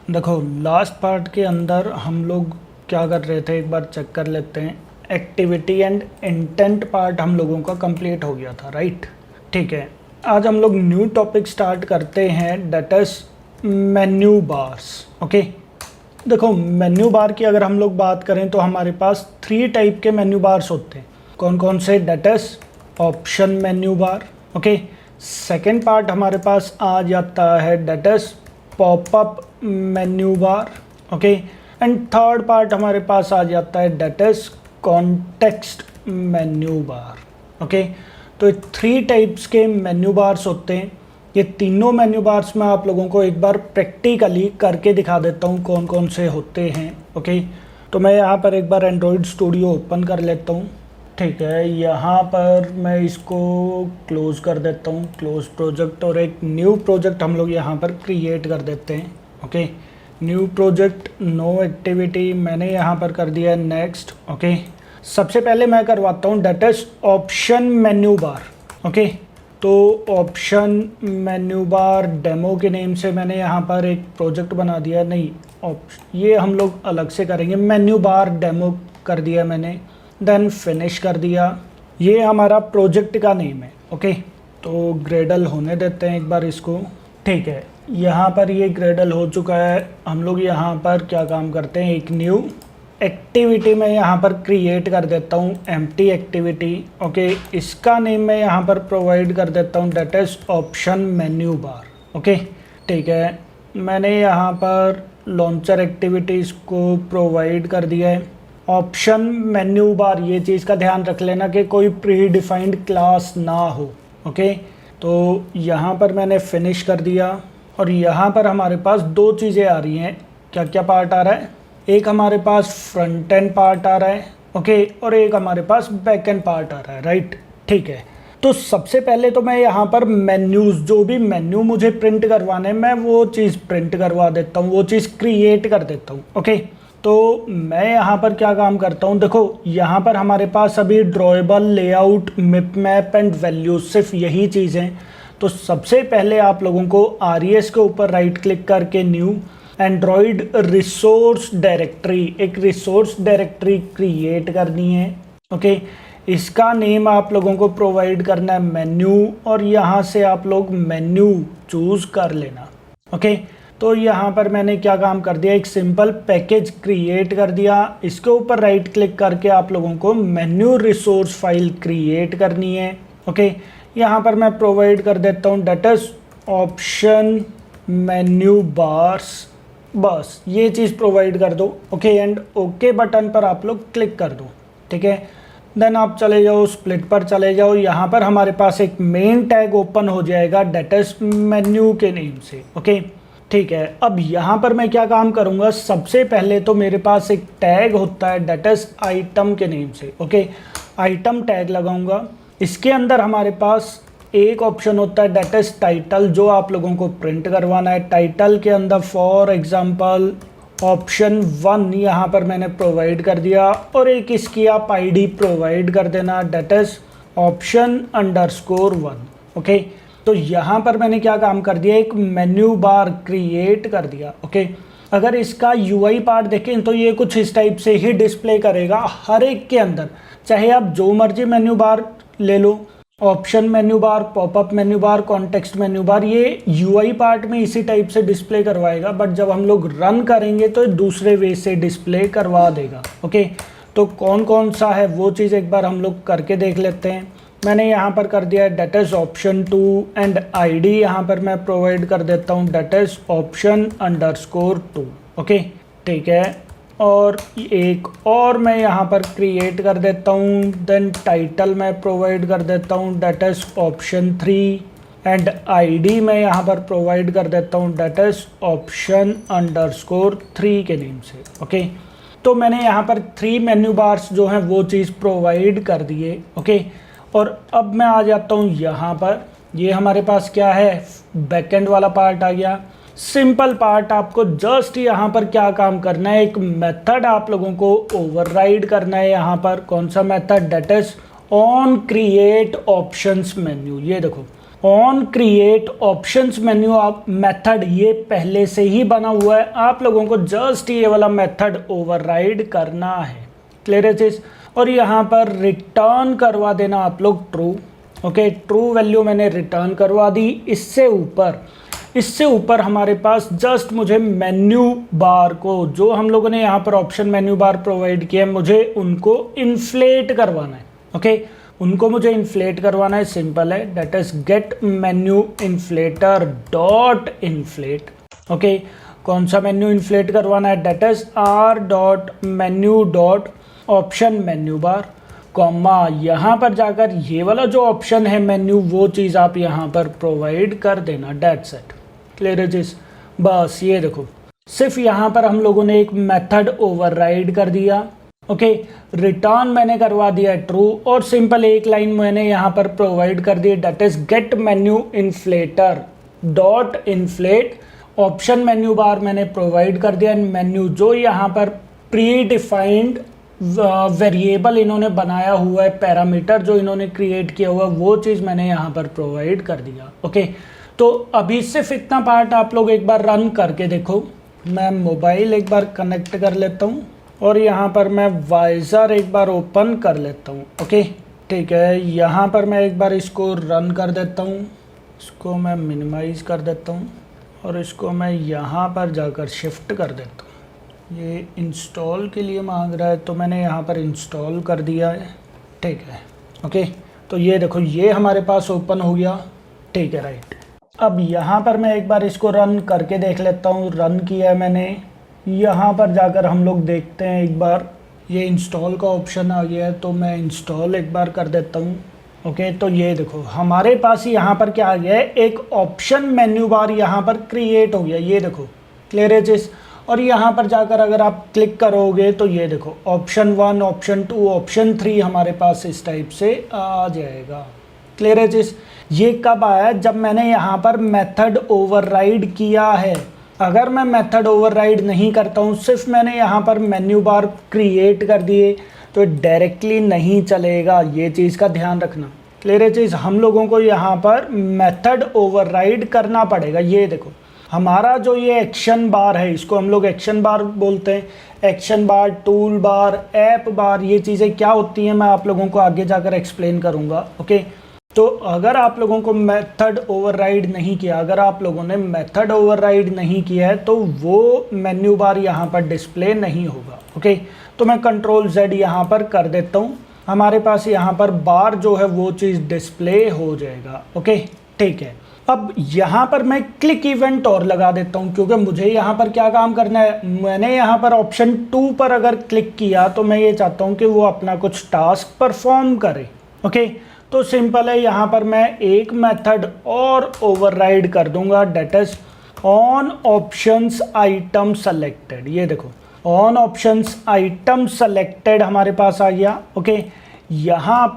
देखो, last part के अंदर हम लोग क्या कर रहे थे, एक बार चेक कर लेते हैं। एक्टिविटी एंड इंटेंट पार्ट हम लोगों का कंप्लीट हो गया था, राइट। ठीक है, आज हम लोग न्यू टॉपिक स्टार्ट करते हैं, that is menu bars. Okay, देखो मेन्यू बार की अगर हम लोग बात करें तो हमारे पास 3 टाइप के मेन्यू बार्स होते हैं। कौन कौन से? That is option menu bar. Okay, second part हमारे पास आ जाता है, that is popup menu bar. Okay, and third part हमारे पास आ जाता है, that is context menu bar. Okay, तो 3 टाइप्स के मेन्यू बार्स होते हैं। ये तीनों मेन्यू बार्स मैं आप लोगों को एक बार प्रैक्टिकली करके दिखा देता हूँ कौन कौन से होते हैं। ओके, तो मैं यहाँ पर एक बार एंड्रॉयड स्टूडियो ओपन कर लेता हूँ। ठीक है, यहाँ पर मैं इसको क्लोज़ कर देता हूँ, क्लोज प्रोजेक्ट, और एक न्यू प्रोजेक्ट हम लोग यहाँ पर क्रिएट कर देते हैं। Okay, new project, no activity, मैंने यहाँ पर कर दिया है नेक्स्ट। ओके, सबसे पहले मैं करवाता हूँ that is option menu bar. Okay, तो ऑप्शन मेन्यू बार डेमो के नेम से मैंने यहाँ पर एक प्रोजेक्ट बना दिया। नहीं, ये हम लोग अलग से करेंगे। मेन्यू बार डेमो कर दिया मैंने, देन फिनिश कर दिया। ये हमारा प्रोजेक्ट का नेम है। ओके, तो ग्रेडल होने देते हैं एक बार इसको। ठीक है, यहाँ पर ये ग्रेडल हो चुका है। हम लोग यहाँ पर क्या काम करते हैं, एक न्यू एक्टिविटी में यहाँ पर क्रिएट कर देता हूँ, एम्प्टी एक्टिविटी। ओके, इसका नेम मैं यहाँ पर प्रोवाइड कर देता हूँ, that is option menu bar. Okay, ठीक है, मैंने यहाँ पर लॉन्चर एक्टिविटीज़ को प्रोवाइड कर दिया है। ऑप्शन मेन्यू बार, ये चीज़ का ध्यान रख लेना कि कोई प्री डिफाइंड क्लास ना हो। ओके, तो यहाँ पर मैंने फिनिश कर दिया, और यहाँ पर हमारे पास 2 चीज़ें आ रही हैं। क्या क्या पार्ट आ रहा है? एक हमारे पास फ्रंट एंड पार्ट आ रहा है। ओके, और एक हमारे पास बैक एंड पार्ट आ रहा है, राइट। ठीक है, तो सबसे पहले तो मैं यहाँ पर मेन्यूज़, जो भी मेन्यू मुझे प्रिंट करवाने, मैं वो चीज़ प्रिंट करवा देता हूँ, वो चीज़ क्रिएट कर देता हूँ। ओके, तो मैं यहाँ पर क्या काम करता हूँ, देखो यहाँ पर हमारे पास अभी drawable, layout, mipmap and values, सिर्फ यही चीज़ें। तो सबसे पहले आप लोगों को RES के ऊपर राइट क्लिक करके न्यू एंड्रॉयड रिसोर्स डायरेक्टरी, एक रिसोर्स डायरेक्टरी क्रिएट करनी है। ओके, इसका नेम आप लोगों को प्रोवाइड करना है मेन्यू, और यहाँ से आप लोग मेन्यू चूज़ कर लेना। ओके, तो यहाँ पर मैंने क्या काम कर दिया, एक सिंपल पैकेज क्रिएट कर दिया। इसके ऊपर राइट क्लिक करके आप लोगों को मेन्यू रिसोर्स फाइल क्रिएट करनी है। ओके, यहाँ पर मैं प्रोवाइड कर देता हूँ that is option menu bars, बस ये चीज़ प्रोवाइड कर दो। ओके, एंड ओके बटन पर आप लोग क्लिक कर दो। ठीक है, देन आप चले जाओ, स्प्लिट पर चले जाओ। यहाँ पर हमारे पास एक मेन टैग ओपन हो जाएगा दैट इज मेन्यू के नेम से। ओके, ठीक है, अब यहाँ पर मैं क्या काम करूँगा, सबसे पहले तो मेरे पास एक टैग होता है दैट इज आइटम के नेम से। ओके, आइटम टैग लगाऊंगा। इसके अंदर हमारे पास एक ऑप्शन होता है दैट इज टाइटल, जो आप लोगों को प्रिंट करवाना है। टाइटल के अंदर फॉर एग्जांपल ऑप्शन 1 यहाँ पर मैंने प्रोवाइड कर दिया, और एक इसकी आप ID प्रोवाइड कर देना दैट इज ऑप्शन _1। ओके, तो यहाँ पर मैंने क्या काम कर दिया, एक मेन्यू बार क्रिएट कर दिया। ओके, अगर इसका UI पार्ट देखें तो ये कुछ इस टाइप से ही डिस्प्ले करेगा हर एक के अंदर, चाहे आप जो मर्जी मेन्यू बार ले लो, option menu bar, popup menu bar, context menu bar, ये UI पार्ट में इसी टाइप से डिस्प्ले करवाएगा, बट जब हम लोग रन करेंगे तो दूसरे वे से डिस्प्ले करवा देगा। ओके, तो कौन कौन सा है वो चीज़ एक बार हम लोग करके देख लेते हैं। मैंने यहाँ पर कर दिया है that is option 2, and ID यहाँ पर मैं प्रोवाइड कर देता हूँ दैट इज ऑप्शन _2। ओके, ठीक है, और एक और मैं यहाँ पर क्रिएट कर देता हूँ, देन टाइटल मैं प्रोवाइड कर देता हूँ that is option 3, and ID मैं यहाँ पर प्रोवाइड कर देता हूँ दैट इज ऑप्शन _3 के नेम से। ओके, तो मैंने यहाँ पर 3 मेन्यू बार्स जो हैं वो चीज़ प्रोवाइड कर दिए। ओके, और अब मैं आ जाता हूँ यहाँ पर, ये हमारे पास क्या है, बैकएंड वाला पार्ट आ गया। सिंपल पार्ट, आपको जस्ट यहाँ पर क्या काम करना है, एक मेथड आप लोगों को ओवरराइड करना है। यहाँ पर कौन सा method, that is on create options menu. ये देखो, ऑन क्रिएट ऑप्शंस मेन्यू आप मेथड ये पहले से ही बना हुआ है, आप लोगों को जस्ट ये वाला मेथड ओवरराइड करना है। क्लियर है चीज। और यहाँ पर रिटर्न करवा देना आप लोग ट्रू। ओके, ट्रू वैल्यू मैंने रिटर्न करवा दी। इससे ऊपर हमारे पास जस्ट मुझे मेन्यू बार को, जो हम लोगों ने यहाँ पर ऑप्शन मेन्यू बार प्रोवाइड किया है, मुझे उनको इन्फ्लेट करवाना है। ओके, उनको मुझे इन्फ्लेट करवाना है। सिंपल है, that is get menu inflater dot inflate. Okay, कौन सा मेन्यू इन्फ्लेट करवाना है? That is R dot menu dot option menu bar, comma यहाँ पर जाकर ये वाला जो ऑप्शन है मेन्यू, वो चीज़ आप यहाँ पर प्रोवाइड कर देना। That's it. क्लियर है चीज। बस ये देखो, सिर्फ यहाँ पर हम लोगों ने एक मेथड ओवरराइड कर दिया। ओके, रिटर्न मैंने करवा दिया ट्रू, और सिंपल एक लाइन मैंने यहाँ पर प्रोवाइड कर दी, that is get menu inflater dot inflate option menu bar मैंने प्रोवाइड कर दिया। मेन्यू जो यहाँ पर प्री डिफाइंड वेरिएबल इन्होंने बनाया हुआ है, पैरामीटर जो इन्होंने क्रिएट किया हुआ है, वो चीज़ मैंने यहाँ पर प्रोवाइड कर दिया। ओके, तो अभी सिर्फ इतना पार्ट आप लोग एक बार रन करके देखो। मैं मोबाइल एक बार कनेक्ट कर लेता हूँ और यहाँ पर मैं वाइजर एक बार ओपन कर लेता हूँ। ओके, ठीक है, यहाँ पर मैं एक बार इसको रन कर देता हूँ, इसको मैं मिनिमाइज कर देता हूँ और इसको मैं यहाँ पर जाकर शिफ्ट कर देता हूँ। ये इंस्टॉल के लिए मांग रहा है, तो मैंने यहाँ पर इंस्टॉल कर दिया है। ठीक है, ओके, तो ये देखो, ये हमारे पास ओपन हो गया। ठीक है, राइट। अब यहाँ पर मैं एक बार इसको रन करके देख लेता हूँ। रन किया है मैंने, यहाँ पर जाकर हम लोग देखते हैं एक बार, ये इंस्टॉल का ऑप्शन आ गया है, तो मैं इंस्टॉल एक बार कर देता हूँ। ओके, तो ये देखो हमारे पास यहाँ पर क्या आ गया है, एक ऑप्शन मेन्यू बार यहाँ पर क्रिएट हो गया। ये देखो, क्लियर है चीज़। और यहाँ पर जाकर अगर आप क्लिक करोगे तो ये देखो ऑप्शन 1, ऑप्शन 2, ऑप्शन 3 हमारे पास इस टाइप से आ जाएगा। क्लियर है चीज़। ये कब आया? जब मैंने यहाँ पर मेथड ओवरराइड किया है। अगर मैं मेथड ओवरराइड नहीं करता हूँ, सिर्फ मैंने यहाँ पर मेन्यू बार क्रिएट कर दिए, तो डायरेक्टली नहीं चलेगा। ये चीज़ का ध्यान रखना। क्लियर है चीज़। हम लोगों को यहाँ पर मेथड ओवरराइड करना पड़ेगा। ये देखो हमारा जो ये एक्शन बार है, इसको हम लोग एक्शन बार बोलते हैं। एक्शन बार, टूल बार, ऐप बार, ये चीज़ें क्या होती हैं मैं आप लोगों को आगे जाकर एक्सप्लेन करूँगा। ओके, तो अगर आप लोगों को मेथड ओवरराइड नहीं किया, अगर आप लोगों ने मेथड ओवरराइड नहीं किया है, तो वो मेन्यू बार यहाँ पर डिस्प्ले नहीं होगा। ओके, तो मैं कंट्रोल Z यहाँ पर कर देता हूँ, हमारे पास यहाँ पर बार जो है वो चीज़ डिस्प्ले हो जाएगा। ओके, ठीक है। अब यहाँ पर मैं क्लिक इवेंट और लगा देता हूँ, क्योंकि मुझे यहाँ पर क्या काम करना है, मैंने यहाँ पर ऑप्शन 2 पर अगर क्लिक किया तो मैं ये चाहता हूँ कि वो अपना कुछ टास्क परफॉर्म करे। ओके, तो सिंपल है, यहाँ पर मैं एक मेथड और ओवरराइड कर दूंगा, that is on options item selected. ये देखो ऑन ऑप्शंस आइटम सेलेक्टेड हमारे पास आ गया। ओके, यहाँ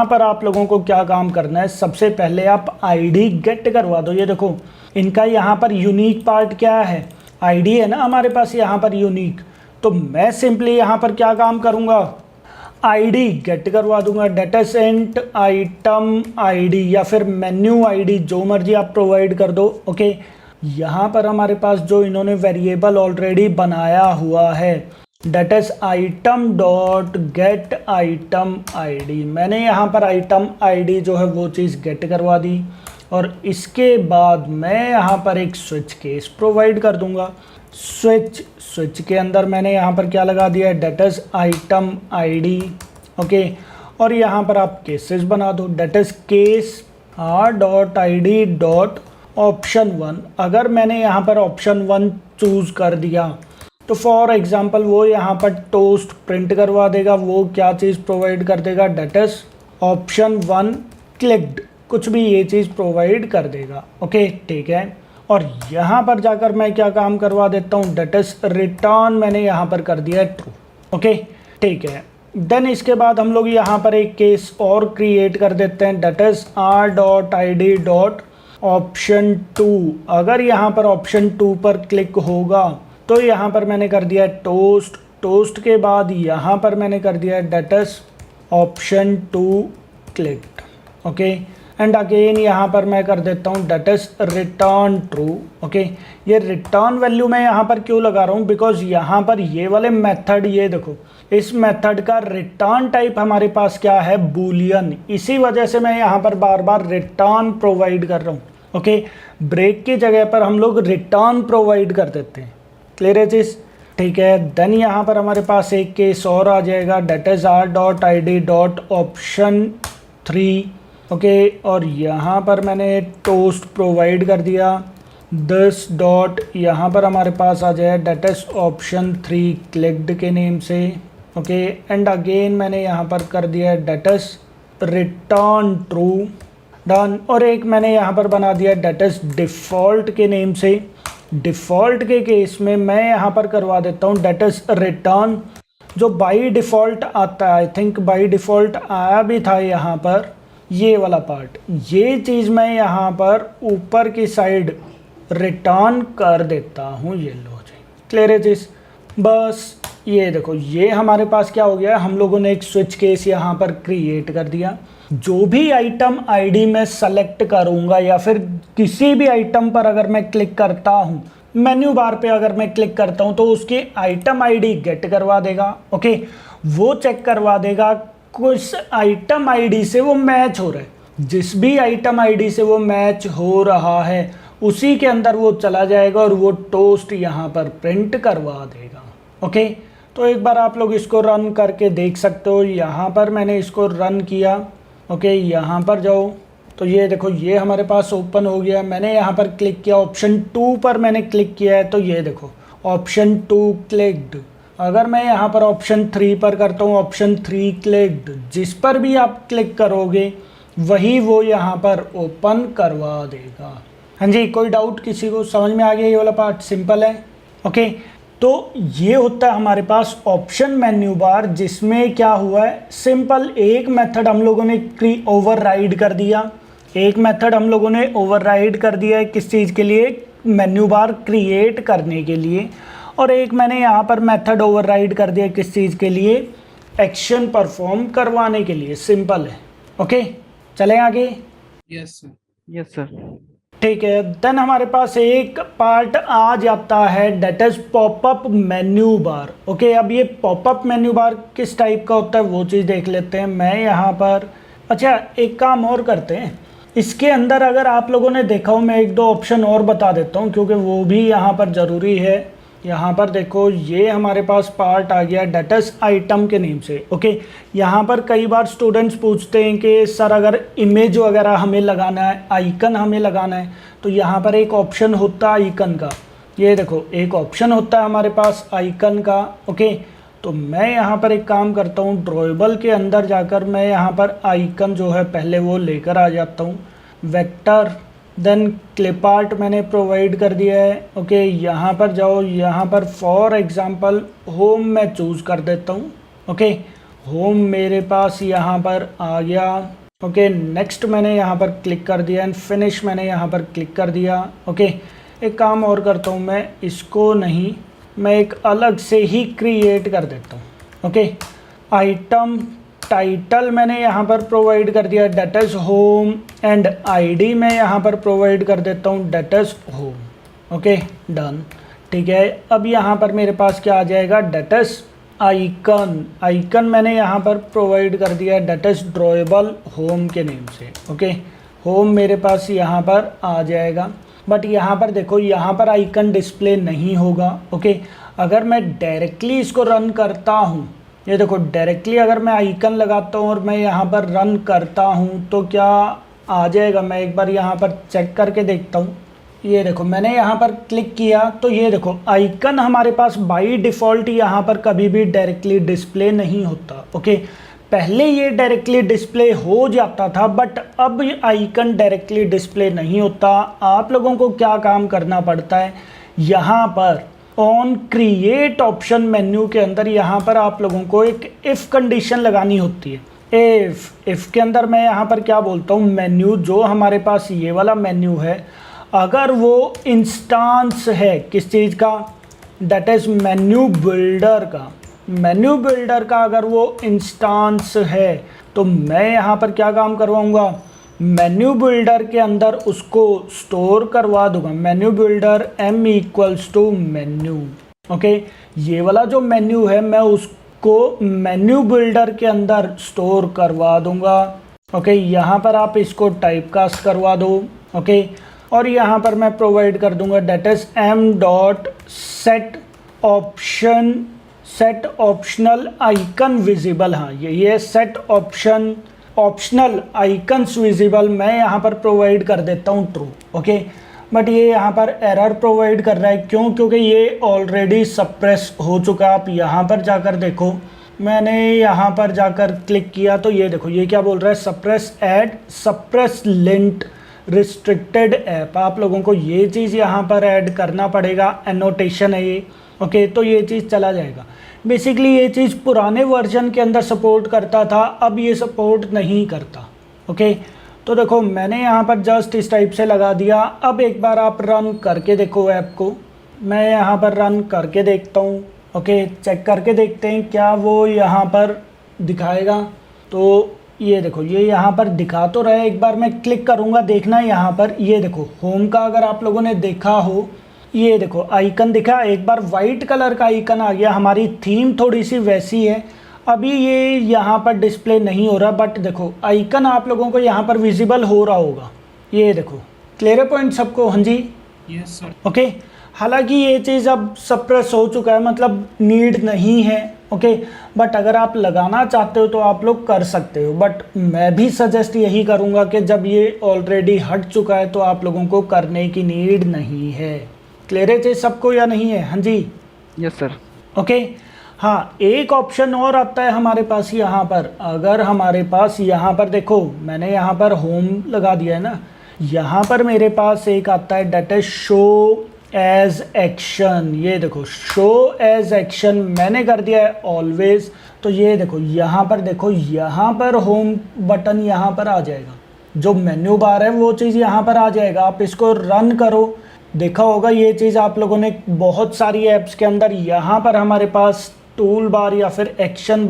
पर आप लोगों को क्या काम करना है, सबसे पहले आप आईडी गेट करवा दो। ये देखो इनका यहाँ पर यूनिक पार्ट क्या है, आईडी है ना हमारे पास यहाँ पर यूनिक। तो मैं सिंपली यहाँ पर क्या काम करूँगा, आईडी गेट करवा दूंगा, डेटा सेंट आइटम आईडी या फिर मेन्यू आईडी, जो मर्जी आप प्रोवाइड कर दो। ओके, यहाँ पर हमारे पास जो इन्होंने वेरिएबल ऑलरेडी बनाया हुआ है, that is item dot get item ID, मैंने यहाँ पर आइटम आईडी जो है वो चीज़ गेट करवा दी। और इसके बाद मैं यहाँ पर एक स्विच केस प्रोवाइड कर दूंगा। स्विच के अंदर मैंने यहाँ पर क्या लगा दिया है, that is item ID. Okay, और यहाँ पर आप केसेस बना दो, that is case R dot I D dot option 1। अगर मैंने यहाँ पर ऑप्शन 1 चूज़ कर दिया तो फॉर एग्जांपल वो यहाँ पर टोस्ट प्रिंट करवा देगा। वो क्या चीज़ प्रोवाइड कर देगा, डेट इज ऑप्शन 1 क्लिक्ड, कुछ भी ये चीज़ प्रोवाइड कर देगा। ओके, ठीक है। और यहाँ पर जाकर मैं क्या काम करवा देता हूँ, डेट इज रिटर्न मैंने यहाँ पर कर दिया है ट्रू। ओके, ठीक है। देन इसके बाद हम लोग यहाँ पर एक केस और क्रिएट कर देते हैं, that is R dot I D dot option 2। अगर यहाँ पर ऑप्शन 2 पर क्लिक होगा तो यहाँ पर मैंने कर दिया है टोस्ट के बाद यहाँ पर मैंने कर दिया है that is option 2 clicked. Okay, and again यहाँ पर मैं कर देता हूँ that is return true. Okay, ये रिटर्न वैल्यू मैं यहाँ पर क्यों लगा रहा हूँ, बिकॉज यहाँ पर ये वाले मेथड, ये देखो इस मेथड का रिटर्न टाइप हमारे पास क्या है, बूलियन, इसी वजह से मैं यहाँ पर बार बार रिटर्न प्रोवाइड कर रहा हूँ। ओके, ब्रेक की जगह पर हम लोग रिटर्न प्रोवाइड कर देते हैं। क्लियर है चीज़? ठीक है, देन यहाँ पर हमारे पास एक केस और आ जाएगा, that is R dot I D dot option 3। Okay, और यहाँ पर मैंने टोस्ट प्रोवाइड कर दिया, दिस डॉट यहाँ पर हमारे पास आ जाए डेट इज ऑप्शन 3 क्लिक्ड के नेम से। ओके, एंड अगेन मैंने यहाँ पर कर दिया that is return true, done. और एक मैंने यहाँ पर बना दिया डेट इज डिफ़ॉल्ट के नेम से। डिफ़ॉल्ट के केस में मैं यहाँ पर करवा देता हूँ डेट इज रिटर्न, जो बाई डिफ़ॉल्ट आता है, आई थिंक बाई डिफ़ॉल्ट आया भी था यहाँ पर, ये वाला पार्ट, ये चीज़ मैं यहाँ पर ऊपर की साइड रिटर्न कर देता हूँ। ये लो जी, क्लियर है चीज़? बस ये देखो, ये हमारे पास क्या हो गया, हम लोगों ने एक स्विच केस यहाँ पर क्रिएट कर दिया। जो भी आइटम आईडी मैं सेलेक्ट करूँगा या फिर किसी भी आइटम पर अगर मैं क्लिक करता हूँ, मेन्यू बार पे अगर मैं क्लिक करता हूँ, तो उसकी आइटम आईडी गेट करवा देगा। ओके, वो चेक करवा देगा कुछ आइटम आईडी से वो मैच हो रहा है, जिस भी आइटम आईडी से वो मैच हो रहा है उसी के अंदर वो चला जाएगा और वो टोस्ट यहाँ पर प्रिंट करवा देगा। ओके, तो एक बार आप लोग इसको रन करके देख सकते हो। यहाँ पर मैंने इसको रन किया। ओके, यहाँ पर जाओ तो ये देखो, ये हमारे पास ओपन हो गया। मैंने यहाँ पर क्लिक किया, ऑप्शन 2 पर मैंने क्लिक किया है, तो ये देखो ऑप्शन 2 क्लिक्ड। अगर मैं यहाँ पर ऑप्शन 3 पर करता हूँ, ऑप्शन 3 क्लिक्ड, जिस पर भी आप क्लिक करोगे वही वो यहाँ पर ओपन करवा देगा। हाँ जी, कोई डाउट किसी को? समझ में आ गया? ये वाला पार्ट सिंपल है। ओके, तो ये होता है हमारे पास ऑप्शन मेन्यू बार, जिसमें क्या हुआ है, सिंपल एक मेथड हम लोगों ने ओवरराइड कर दिया। एक मेथड हम लोगों ने ओवरराइड कर दिया है किस चीज़ के लिए, मेन्यू बार क्रिएट करने के लिए। और एक मैंने यहाँ पर मेथड ओवरराइड कर दिया किस चीज़ के लिए, एक्शन परफॉर्म करवाने के लिए। सिंपल है। ओके, चलें आगे। Yes sir. Yes sir. ठीक है, देन हमारे पास एक पार्ट आ जाता है that is popup menu bar. Okay, अब ये पॉपअप मेन्यू बार किस टाइप का होता है वो चीज़ देख लेते हैं। मैं यहाँ पर, अच्छा एक काम और करते हैं, इसके अंदर अगर आप लोगों ने देखा हो, मैं एक दो ऑप्शन और बता देता हूँ क्योंकि वो भी यहाँ पर ज़रूरी है। यहाँ पर देखो, ये हमारे पास पार्ट आ गया डेट इज आइटम के नेम से। ओके, यहाँ पर कई बार स्टूडेंट्स पूछते हैं कि सर अगर इमेज वगैरह हमें लगाना है, आइकन हमें लगाना है, तो यहाँ पर एक ऑप्शन होता है आइकन का। ये देखो, एक ऑप्शन होता है हमारे पास आइकन का। ओके, तो मैं यहाँ पर एक काम करता हूँ, ड्रॉएबल के अंदर जाकर मैं यहाँ पर आइकन जो है पहले वो लेकर आ जाता हूँ। वेक्टर, देन क्लिप आर्ट मैंने प्रोवाइड कर दिया है। ओके, यहाँ पर जाओ, यहाँ पर फॉर एग्जांपल होम मैं चूज़ कर देता हूँ। ओके, होम मेरे पास यहाँ पर आ गया। ओके, नेक्स्ट मैंने यहाँ पर क्लिक कर दिया एंड फिनिश मैंने यहाँ पर क्लिक कर दिया। ओके, एक काम और करता हूँ, मैं इसको नहीं, मैं एक अलग से ही क्रिएट कर देता हूँ। ओके, आइटम टाइटल मैंने यहाँ पर प्रोवाइड कर दिया that is home, and ID मैं यहाँ पर प्रोवाइड कर देता हूँ that is home. Okay, done. ठीक है, अब यहाँ पर मेरे पास क्या आ जाएगा, डेट इज आइकन। आइकन मैंने यहाँ पर प्रोवाइड कर दिया डेट इज ड्रॉएबल होम के नेम से। ओके, होम मेरे पास यहाँ पर आ जाएगा, बट यहाँ पर देखो, यहाँ पर आइकन डिस्प्ले नहीं होगा। ओके, अगर मैं डायरेक्टली इसको रन करता हूँ, ये देखो डायरेक्टली अगर मैं आइकन लगाता हूँ और मैं यहाँ पर रन करता हूँ तो क्या आ जाएगा, मैं एक बार यहाँ पर चेक करके देखता हूँ। ये देखो, मैंने यहाँ पर क्लिक किया तो ये देखो आइकन हमारे पास बाय डिफ़ॉल्ट यहाँ पर कभी भी डायरेक्टली डिस्प्ले नहीं होता। ओके, पहले ये डायरेक्टली डिस्प्ले हो जाता था, बट अब आइकन डायरेक्टली डिस्प्ले नहीं होता। आप लोगों को क्या काम करना पड़ता है, यहाँ पर ऑन क्रिएट ऑप्शन मेन्यू के अंदर यहाँ पर आप लोगों को एक इफ़ कंडीशन लगानी होती है। इफ़ के अंदर मैं यहाँ पर क्या बोलता हूँ, मेन्यू जो हमारे पास ये वाला मेन्यू है, अगर वो इंस्टांस है किस चीज़ का, डेट इज़ मेन्यू बिल्डर का। मेन्यू बिल्डर का अगर वो इंस्टांस है तो मैं यहाँ पर क्या काम करवाऊँगा, मेन्यू बिल्डर के अंदर उसको स्टोर करवा दूंगा। Menu builder m equals to menu. Okay, ये वाला जो मेन्यू है मैं उसको मेन्यू बिल्डर के अंदर स्टोर करवा दूंगा। ओके, यहाँ पर आप इसको टाइप कास्ट करवा दो। ओके, और यहाँ पर मैं प्रोवाइड कर दूंगा that is m dot set option set optional icon visible. हाँ, ये set option optional icons visible मैं यहाँ पर प्रोवाइड कर देता हूँ ट्रू। ओके, बट ये यहाँ पर एरर प्रोवाइड कर रहा है, क्यों? क्योंकि ये ऑलरेडी सप्रेस हो चुका। आप यहाँ पर जाकर देखो, मैंने यहाँ पर जाकर क्लिक किया तो ये देखो, ये क्या बोल रहा है, suppress add suppress lint restricted app. आप लोगों को ये चीज़ यहाँ पर ऐड करना पड़ेगा, एनोटेशन है ये। ओके, तो ये चीज़ चला जाएगा। बेसिकली ये चीज़ पुराने वर्जन के अंदर सपोर्ट करता था, अब ये सपोर्ट नहीं करता। ओके, तो देखो मैंने यहाँ पर जस्ट इस टाइप से लगा दिया। अब एक बार आप रन करके देखो ऐप को। मैं यहाँ पर रन करके देखता हूँ। ओके, चेक करके देखते हैं क्या वो यहाँ पर दिखाएगा। तो ये देखो, ये यहाँ पर दिखा तो रहा है। एक बार मैं क्लिक करूँगा, देखना यहाँ पर, ये देखो होम का अगर आप लोगों ने देखा हो, ये देखो आइकन दिखा, एक बार वाइट कलर का आइकन आ गया। हमारी थीम थोड़ी सी वैसी है। अभी ये यहाँ पर डिस्प्ले नहीं हो रहा, बट देखो आइकन आप लोगों को यहाँ पर विजिबल हो रहा होगा। ये देखो, क्लियर पॉइंट सबको? हाँ जी, यस सर। ओके, हालांकि ये चीज़ अब सप्रेस हो चुका है, मतलब नीड नहीं है। ओके, बट अगर आप लगाना चाहते हो तो आप लोग कर सकते हो, बट मैं भी सजेस्ट यही करूँगा कि जब ये ऑलरेडी हट चुका है तो आप लोगों को करने की नीड नहीं है। क्लियर है चीज़ सबको या नहीं है? हाँ जी, यस सर। ओके। हाँ, एक ऑप्शन और आता है हमारे पास यहाँ पर। अगर हमारे पास यहाँ पर देखो, मैंने यहाँ पर होम लगा दिया है ना, यहाँ पर मेरे पास एक आता है that is show as action. ये देखो, शो एज एक्शन मैंने कर दिया है ऑलवेज। तो ये देखो यहाँ पर, देखो यहाँ पर होम बटन यहाँ पर आ जाएगा, जो मेन्यू बार है वो चीज़ यहाँ पर आ जाएगा। आप इसको रन करो, देखा होगा ये चीज़ आप लोगों ने बहुत सारी ऐप्स के अंदर। यहाँ पर हमारे पास टूल बार या फिर एक्शन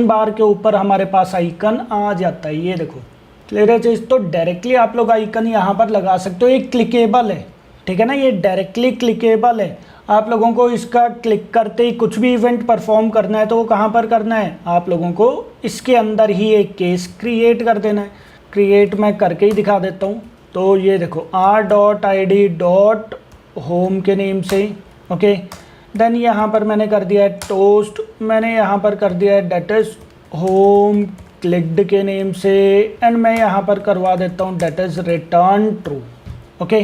बार के ऊपर हमारे पास आइकन आ जाता है। ये देखो, क्लियर है चीज़? तो डायरेक्टली आप लोग आइकन यहाँ पर लगा सकते हो। ये क्लिकेबल है, ठीक है ना, ये डायरेक्टली क्लिकेबल है। आप लोगों को इसका क्लिक करते ही कुछ भी इवेंट परफॉर्म करना है तो वो कहाँ पर करना है, आप लोगों को इसके अंदर ही एक केस क्रिएट कर देना है। क्रिएट मैं करके ही दिखा देता हूँ। तो ये देखो r.id.home के नेम से। ओके, देन यहाँ पर मैंने कर दिया है टोस्ट, मैंने यहाँ पर कर दिया है डेट इज होम क्लिक्ड के नेम से, एंड मैं यहाँ पर करवा देता हूँ that is return true. Okay,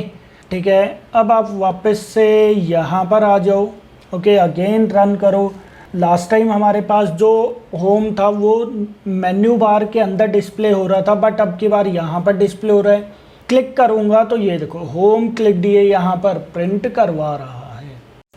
ठीक है। अब आप वापस से यहाँ पर आ जाओ। ओके, अगेन रन करो। लास्ट टाइम हमारे पास जो होम था वो मेन्यू बार के अंदर डिस्प्ले हो रहा था, बट अब की बार यहाँ पर डिस्प्ले हो रहा है। क्लिक करूँगा तो ये देखो होम क्लिक ये यहाँ पर प्रिंट करवा रहा है।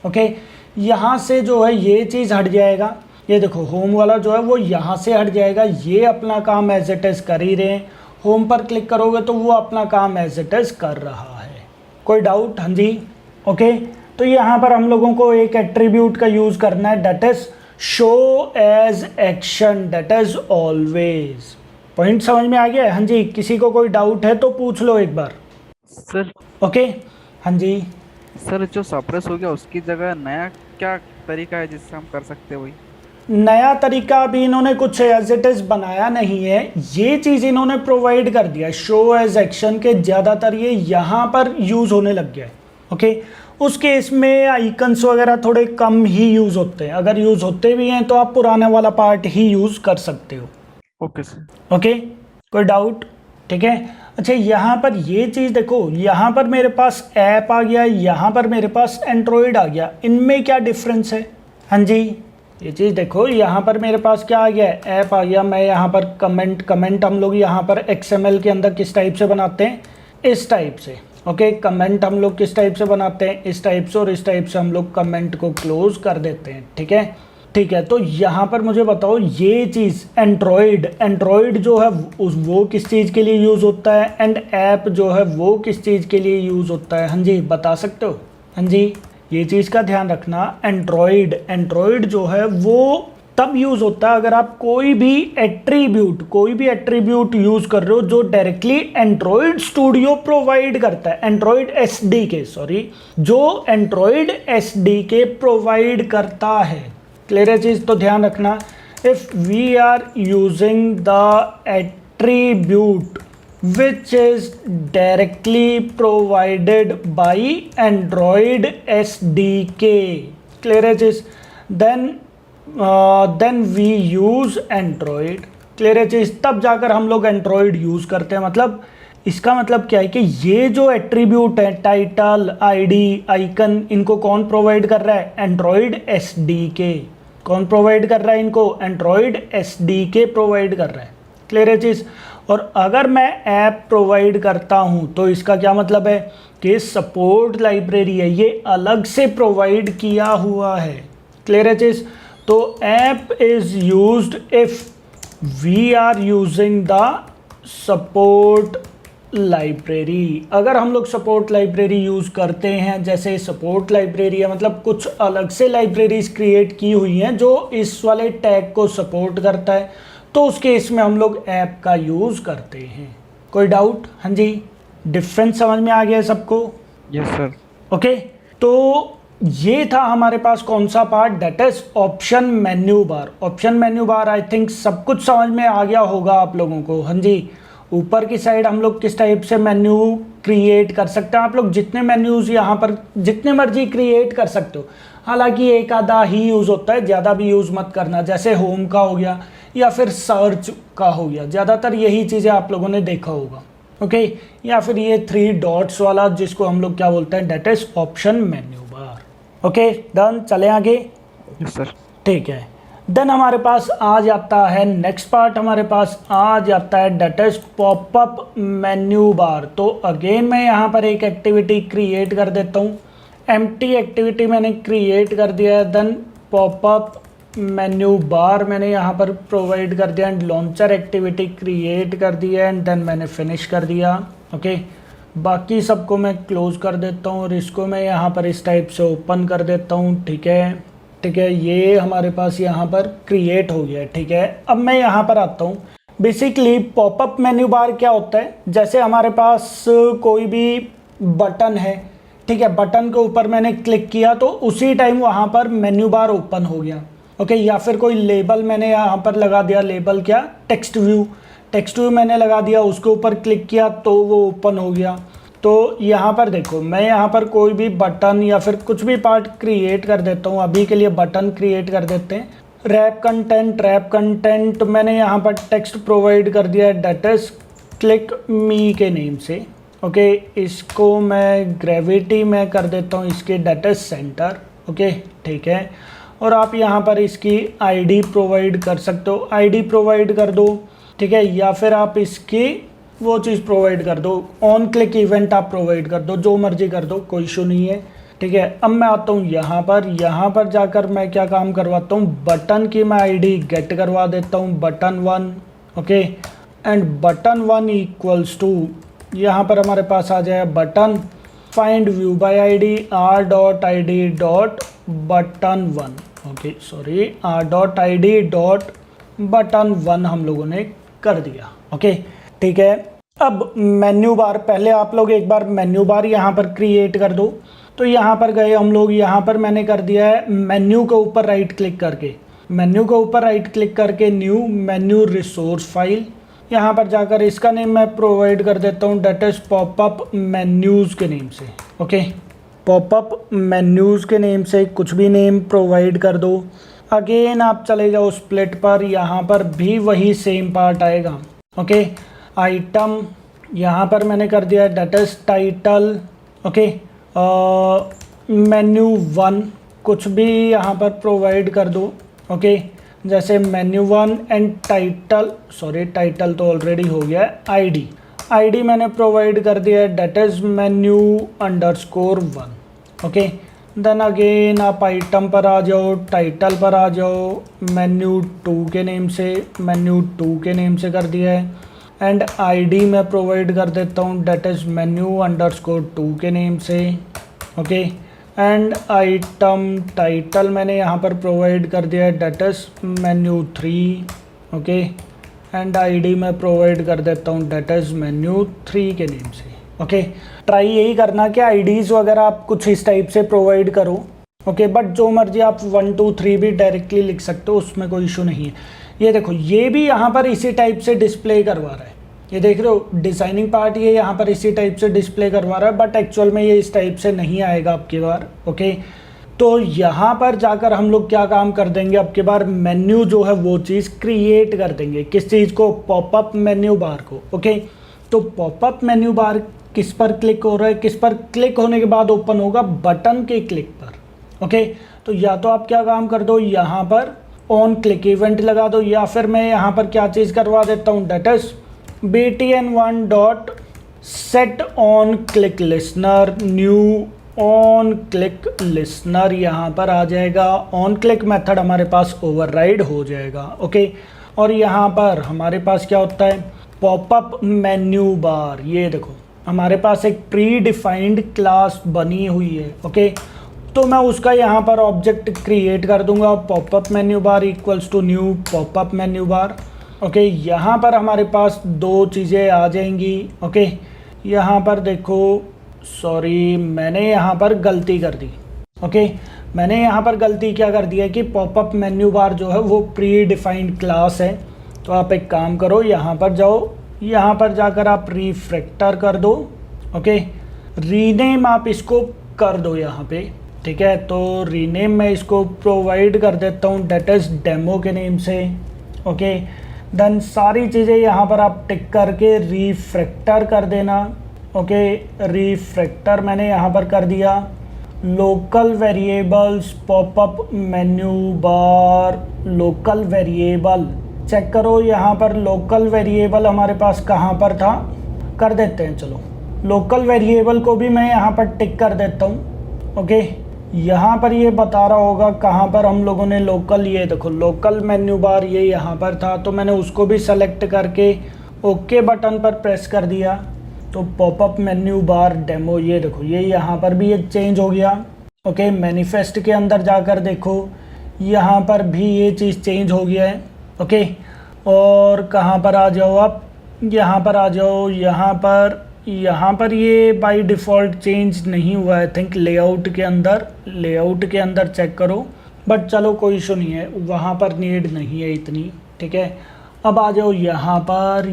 ओके, यहाँ से जो है ये चीज़ हट जाएगा। ये देखो होम वाला जो है वो यहाँ से हट जाएगा। ये अपना काम एज इट इज़ कर ही रहे हैं। होम पर क्लिक करोगे तो वो अपना काम एज इट इज़ कर रहा है। कोई डाउट? हाँ जी, ओके। तो यहाँ पर हम लोगों को एक एट्रीब्यूट का यूज़ करना है that is show as action, that is always. Point समझ में आ गया है? हाँ जी, किसी को कोई डाउट है तो पूछ लो एक बार। सर ओके, हाँ जी। सर, जो सप्रेस हो गया उसकी जगह नया क्या तरीका है जिससे हम कर सकते हैं वही? नया तरीका अभी इन्होंने कुछ एज इट इज़ बनाया नहीं है, ये चीज़ इन्होंने प्रोवाइड कर दिया शो एज एक्शन के। ज़्यादातर ये यहाँ पर यूज़ होने लग गया है। ओके, उस केस में आइकन्स वगैरह थोड़े कम ही यूज़ होते हैं। अगर यूज़ होते भी हैं तो आप पुराने वाला पार्ट ही यूज़ कर सकते हो। Okay sir. ओके, कोई डाउट? ठीक है। अच्छा, यहाँ पर ये चीज़ देखो, यहाँ पर मेरे पास ऐप आ गया, यहाँ पर मेरे पास एंड्रॉयड आ गया। इनमें क्या डिफरेंस है? हाँ जी, ये चीज़ देखो, यहाँ पर मेरे पास क्या आ गया, ऐप आ गया। मैं यहाँ पर कमेंट हम लोग यहाँ पर XML के अंदर किस टाइप से बनाते हैं, इस टाइप से। ओके, कमेंट हम लोग किस टाइप से बनाते हैं, इस टाइप से, और इस टाइप से हम लोग कमेंट को क्लोज कर देते हैं। ठीक है, ठीक है। तो यहाँ पर मुझे बताओ ये चीज़ एंड्रॉयड जो है वो किस चीज़ के लिए यूज़ होता है, एंड ऐप जो है वो किस चीज़ के लिए यूज़ होता है? हाँ जी, बता सकते हो? हाँ जी, ये चीज़ का ध्यान रखना। एंड्रॉयड जो है वो तब यूज़ होता है अगर आप कोई भी एट्रीब्यूट यूज़ कर रहे हो जो डायरेक्टली एंड्रॉयड स्टूडियो प्रोवाइड करता है, एंड्रॉयड एसडीके, जो एंड्रॉयड एसडीके प्रोवाइड करता है। क्लियर है चीज़? तो ध्यान रखना, if we are using the attribute which is directly provided by Android SDK, clear है चीज़? then we use Android, clear है चीज़? तब जाकर हम लोग Android यूज़ करते हैं। मतलब इसका मतलब क्या है कि ये जो एट्रीब्यूट है, टाइटल, आईडी, आइकन, इनको कौन प्रोवाइड कर रहा है? Android SDK. कौन प्रोवाइड कर रहा है इनको? एंड्रॉयड एसडीके प्रोवाइड कर रहा है। क्लियर है चीज़? और अगर मैं ऐप प्रोवाइड करता हूँ तो इसका क्या मतलब है कि सपोर्ट लाइब्रेरी है, ये अलग से प्रोवाइड किया हुआ है। क्लियर है चीज़? तो app is used if we are using the support library. अगर हम लोग सपोर्ट लाइब्रेरी यूज़ करते हैं, जैसे सपोर्ट लाइब्रेरी है मतलब कुछ अलग से लाइब्रेरीज क्रिएट की हुई हैं जो इस वाले टैग को सपोर्ट करता है, तो उस केस में हम लोग ऐप का यूज़ करते हैं। कोई डाउट? हाँ जी, डिफरेंस समझ में आ गया सबको? Yes sir. ओके, तो ये था हमारे पास कौन सा part? That is option menu bar. Option menu bar I think सब कुछ समझ में आ गया होगा आप लोगों को। हाँ जी, ऊपर की साइड हम लोग किस टाइप से मेन्यू क्रिएट कर सकते हैं। आप लोग जितने मेन्यूज़ यहाँ पर जितने मर्जी क्रिएट कर सकते हो, हालांकि एक आधा ही यूज़ होता है, ज़्यादा भी यूज़ मत करना। जैसे होम का हो गया या फिर सर्च का हो गया, ज़्यादातर यही चीज़ें आप लोगों ने देखा होगा। ओके, या फिर ये 3 डॉट्स वाला जिसको हम लोग क्या बोलते हैं, that is option menu bar. Okay done, चले आगे। Yes sir. ठीक है, देन हमारे पास आ जाता है नेक्स्ट पार्ट, हमारे पास आ जाता है दैट इज पॉपअप मेन्यू बार। तो अगेन मैं यहाँ पर एक एक्टिविटी क्रिएट कर देता हूँ, एम्प्टी एक्टिविटी मैंने क्रिएट कर दिया है। देन पॉपअप मेन्यू बार मैंने यहाँ पर प्रोवाइड कर दिया एंड लॉन्चर एक्टिविटी क्रिएट कर दिया एंड देन मैंने फिनिश कर दिया। ओके, बाकी सबको मैं क्लोज कर देता हूँ और इसको मैं यहाँ पर इस टाइप से ओपन कर देता हूँ। ठीक है, ठीक है, ये हमारे पास यहाँ पर क्रिएट हो गया है। ठीक है, अब मैं यहाँ पर आता हूँ। बेसिकली पॉपअप मेन्यू बार क्या होता है, जैसे हमारे पास कोई भी बटन है, ठीक है, बटन के ऊपर मैंने क्लिक किया तो उसी टाइम वहाँ पर मेन्यू बार ओपन हो गया। ओके, या फिर कोई लेबल मैंने यहाँ पर लगा दिया, लेबल क्या, टेक्स्ट व्यू मैंने लगा दिया, उसके ऊपर क्लिक किया तो वो ओपन हो गया। तो यहाँ पर देखो, मैं यहाँ पर कोई भी बटन या फिर कुछ भी पार्ट क्रिएट कर देता हूँ। अभी के लिए बटन क्रिएट कर देते हैं। रैप कंटेंट मैंने यहाँ पर टेक्स्ट प्रोवाइड कर दिया है, दैट इज क्लिक मी के नेम से। ओके, इसको मैं ग्रेविटी में कर देता हूँ, इसके दैट इज सेंटर। ओके, ठीक है, और आप यहाँ पर इसकी आईडी प्रोवाइड कर सकते हो, आईडी प्रोवाइड कर दो। ठीक है, या फिर आप इसकी वो चीज़ प्रोवाइड कर दो, ऑन क्लिक इवेंट आप प्रोवाइड कर दो, जो मर्जी कर दो, कोई इशू नहीं है। ठीक है, अब मैं आता हूँ यहाँ पर जाकर मैं क्या काम करवाता हूँ, बटन की मैं आईडी गेट करवा देता हूँ, button 1। Okay, and button 1 equals to, यहाँ पर हमारे पास आ जाए button find view by ID r.id.button1। Okay sorry, r.id.button1 हम लोगों ने कर दिया। ओके, ठीक है, अब मेन्यू बार, पहले आप लोग एक बार मेन्यू बार यहाँ पर क्रिएट कर दो। तो यहाँ पर गए हम लोग, यहाँ पर मैंने कर दिया है मेन्यू के ऊपर राइट क्लिक करके, न्यू मेन्यू रिसोर्स फाइल। यहाँ पर जाकर इसका नेम मैं प्रोवाइड कर देता हूँ, डेट इज पॉपअप मेन्यूज़ के नेम से। ओके, पॉपअप मेन्यूज़ के नेम से कुछ भी नेम प्रोवाइड कर दो। अगेन आप चले जाओ स्प्लिट पर, यहाँ पर भी वही सेम पार्ट आएगा। ओके, आइटम यहाँ पर मैंने कर दिया है, that is title. Okay, menu 1 कुछ भी यहाँ पर प्रोवाइड कर दो। ओके, जैसे menu 1 and title, sorry title तो ऑलरेडी हो गया है, आईडी मैंने प्रोवाइड कर दिया है, that is menu _1। Okay, then again आप आइटम पर आ जाओ, टाइटल पर आ जाओ, मेन्यू 2 के नेम से कर दिया है एंड आईडी मैं प्रोवाइड कर देता हूँ, डेट इज मेन्यू _2 के नेम से। ओके, एंड आइटम टाइटल मैंने यहाँ पर प्रोवाइड कर दिया है that is menu 3, okay. And ID मैं प्रोवाइड कर देता हूँ डेट इज मेन्यू 3 के नेम से, ओके। ट्राई यही करना कि आईडीज़ वगैरह आप कुछ इस टाइप से प्रोवाइड करो, ओके। बट जो मर्जी आप 1 2 3 भी डायरेक्टली लिख सकते हो, उसमें कोई इशू नहीं है। ये देखो ये भी यहाँ पर इसी टाइप से डिस्प्ले करवा रहा है, ये देख रहे हो डिज़ाइनिंग पार्ट ये यहाँ पर इसी टाइप से डिस्प्ले करवा रहा है, बट एक्चुअल में ये इस टाइप से नहीं आएगा आपकी बार, ओके। तो यहाँ पर जाकर हम लोग क्या काम कर देंगे, अब की बार मेन्यू जो है वो चीज़ क्रिएट कर देंगे। किस चीज़ को? पॉपअप मेन्यू बार को, ओके। तो पॉपअप मेन्यू बार किस पर क्लिक हो रहा है, किस पर क्लिक होने के बाद ओपन होगा? बटन के क्लिक पर, ओके। तो या तो आप क्या काम कर दो, यहाँ पर ऑन क्लिक इवेंट लगा दो, या फिर मैं यहाँ पर क्या चीज़ करवा देता हूँ, that is btn1 dot set on click listener, new on click listener यहाँ पर आ जाएगा। ऑन क्लिक मेथड हमारे पास ओवरराइड हो जाएगा, ओके। और यहाँ पर हमारे पास क्या होता है, पॉपअप मेन्यू बार। ये देखो हमारे पास एक प्री डिफाइंड क्लास बनी हुई है, ओके। तो मैं उसका यहाँ पर ऑब्जेक्ट क्रिएट कर दूंगा, popup menu bar equals to new popup menu bar, okay. यहाँ पर हमारे पास दो चीज़ें आ जाएंगी, ओके। यहाँ पर देखो, सॉरी मैंने यहाँ पर गलती कर दी, ओके। मैंने यहाँ पर गलती क्या कर दिया कि पॉपअप मेन्यू बार जो है वो प्री डिफाइंड क्लास है। तो आप एक काम करो, यहाँ पर जाओ, यहाँ पर जाकर आप रिफ्रैक्टर कर दो, ओके। रीनेम आप इसको कर दो यहाँ पे, ठीक है। तो रीनेम मैं इसको प्रोवाइड कर देता हूँ डेट इज डेमो के नेम से, ओके। देन सारी चीज़ें यहाँ पर आप टिक करके रिफ्रैक्टर कर देना, ओके। रिफ्रैक्टर मैंने यहाँ पर कर दिया। Local variables popup menu bar, local variable check करो, यहाँ पर लोकल वेरिएबल हमारे पास कहाँ पर था, कर देते हैं। चलो लोकल वेरिएबल को भी मैं यहाँ पर टिक कर देता हूँ, ओके। यहाँ पर ये बता रहा होगा कहाँ पर हम लोगों ने लोकल, ये देखो लोकल मेन्यू बार ये यहाँ पर था, तो मैंने उसको भी सेलेक्ट करके ओके बटन पर प्रेस कर दिया। तो पॉपअप मेन्यू बार डेमो, ये देखो ये यहाँ पर भी ये चेंज हो गया, ओके। मैनिफेस्ट के अंदर जाकर देखो, यहाँ पर भी ये चीज़ चेंज हो गया है, ओके। और कहाँ पर आ जाओ आप, यहाँ पर आ जाओ, यहाँ पर ये बाय डिफ़ॉल्ट चेंज नहीं हुआ है, थिंक लेआउट के अंदर चेक करो। बट चलो कोई इशू नहीं है, वहाँ पर नीड नहीं है इतनी, ठीक है। अब आ जाओ यहाँ पर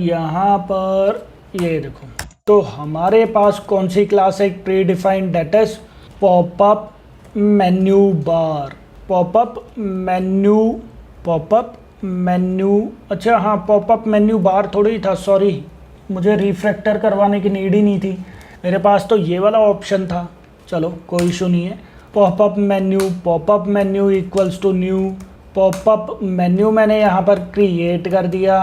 ये देखो, तो हमारे पास कौन सी क्लास है, predefined that is popup menu bar, popup menu, अच्छा हाँ पॉपअप मेन्यू बार थोड़ी था, सॉरी मुझे रिफ्रैक्टर करवाने की नीड ही नहीं थी, मेरे पास तो ये वाला ऑप्शन था। चलो कोई इशू नहीं है। Popup menu equals to new popup menu मैंने यहाँ पर क्रिएट कर दिया,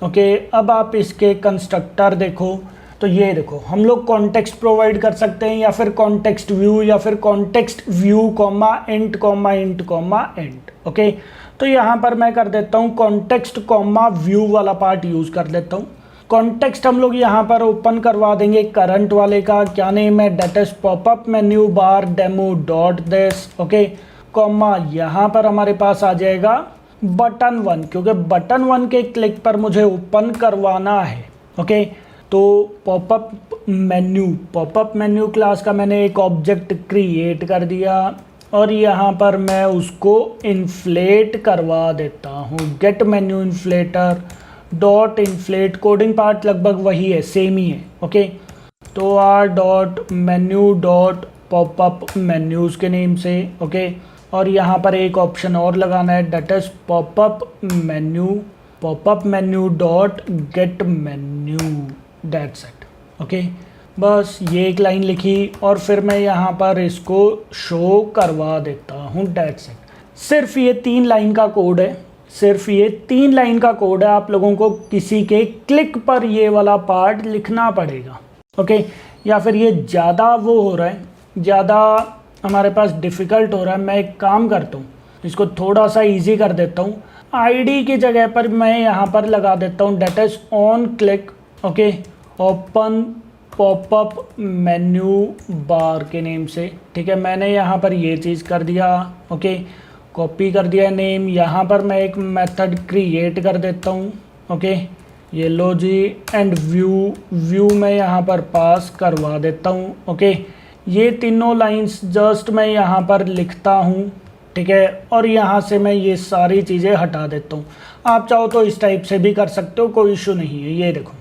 ओके। अब आप इसके कंस्ट्रक्टर देखो, तो ये देखो हम लोग कॉन्टेक्स्ट प्रोवाइड कर सकते हैं, या फिर कॉन्टेक्स्ट व्यू, या फिर context view comma int, okay. तो यहाँ पर मैं कर देता हूँ कॉन्टेक्स्ट कॉमा व्यू वाला पार्ट यूज़ कर लेता हूँ। कॉन्टेक्स्ट हम लोग यहाँ पर ओपन करवा देंगे करंट वाले का, क्या नेम है, that is popup menu bar demo dot this, okay. Comma यहाँ पर हमारे पास आ जाएगा बटन 1, क्योंकि बटन 1 के क्लिक पर मुझे ओपन करवाना है, ओके। तो पॉपअप मेन्यू क्लास का मैंने एक ऑब्जेक्ट क्रिएट कर दिया, और यहाँ पर मैं उसको इन्फ्लेट करवा देता हूँ, get menu inflater dot inflate. Coding part लगभग वही है, सेम ही है, ओके। तो R dot menu dot popup menus के नेम से, ओके। और यहाँ पर एक ऑप्शन और लगाना है, that is popup menu dot get menu, that's it, okay. बस ये एक लाइन लिखी, और फिर मैं यहाँ पर इसको शो करवा देता हूँ, दैट्स इट। सिर्फ ये 3 लाइन का कोड है, आप लोगों को किसी के क्लिक पर ये वाला पार्ट लिखना पड़ेगा, ओके। या फिर ये ज़्यादा वो हो रहा है, ज़्यादा हमारे पास डिफ़िकल्ट हो रहा है, मैं एक काम करता हूँ, इसको थोड़ा सा इजी कर देता हूँ। आईडी की जगह पर मैं यहाँ पर लगा देता हूँ that is on click, okay, open popup menu bar के नेम से। ठीक है, मैंने यहाँ पर ये चीज़ कर दिया। ओके, कॉपी कर दिया नेम। यहाँ पर मैं एक मेथड क्रिएट कर देता हूँ। ओके, ये लो जी, एंड व्यू मैं यहाँ पर पास करवा देता हूँ। ओके, ये तीनों लाइंस जस्ट मैं यहाँ पर लिखता हूँ। ठीक है, और यहाँ से मैं ये सारी चीज़ें हटा देता हूँ। आप चाहो तो इस टाइप से भी कर सकते हो, कोई इशू नहीं है। ये देखो,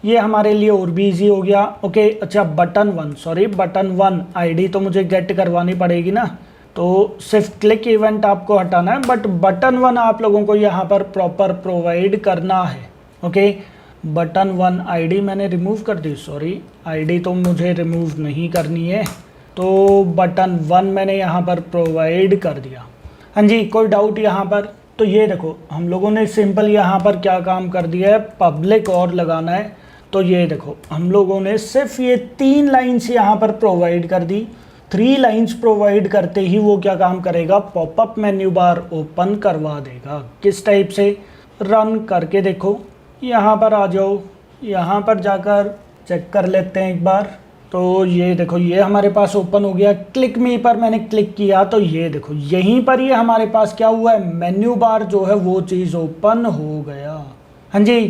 ये हमारे लिए और भी ईजी हो गया। ओके, अच्छा बटन वन आईडी तो मुझे गेट करवानी पड़ेगी ना, तो सिर्फ क्लिक इवेंट आपको हटाना है, बट बटन वन आप लोगों को यहाँ पर प्रॉपर प्रोवाइड करना है। ओके, बटन वन आईडी मैंने रिमूव कर दी, सॉरी आईडी तो मुझे रिमूव नहीं करनी है, तो बटन वन मैंने यहाँ पर प्रोवाइड कर दिया। हाँ जी, कोई डाउट यहाँ पर? तो ये देखो, हम लोगों ने सिंपल यहाँ पर क्या काम कर दिया है, पब्लिक और लगाना है। तो ये देखो, हम लोगों ने सिर्फ ये 3 लाइन्स यहाँ पर प्रोवाइड कर दी। 3 लाइन्स प्रोवाइड करते ही वो क्या काम करेगा, पॉपअप मेन्यू बार ओपन करवा देगा। किस टाइप से? रन करके देखो, यहाँ पर आ जाओ, यहाँ पर जाकर चेक कर लेते हैं एक बार। तो ये देखो, ये हमारे पास ओपन हो गया। क्लिक मी पर मैंने क्लिक किया तो ये देखो, यहीं पर ये हमारे पास क्या हुआ है, मेन्यू बार जो है वो चीज़ ओपन हो गया। हाँ जी,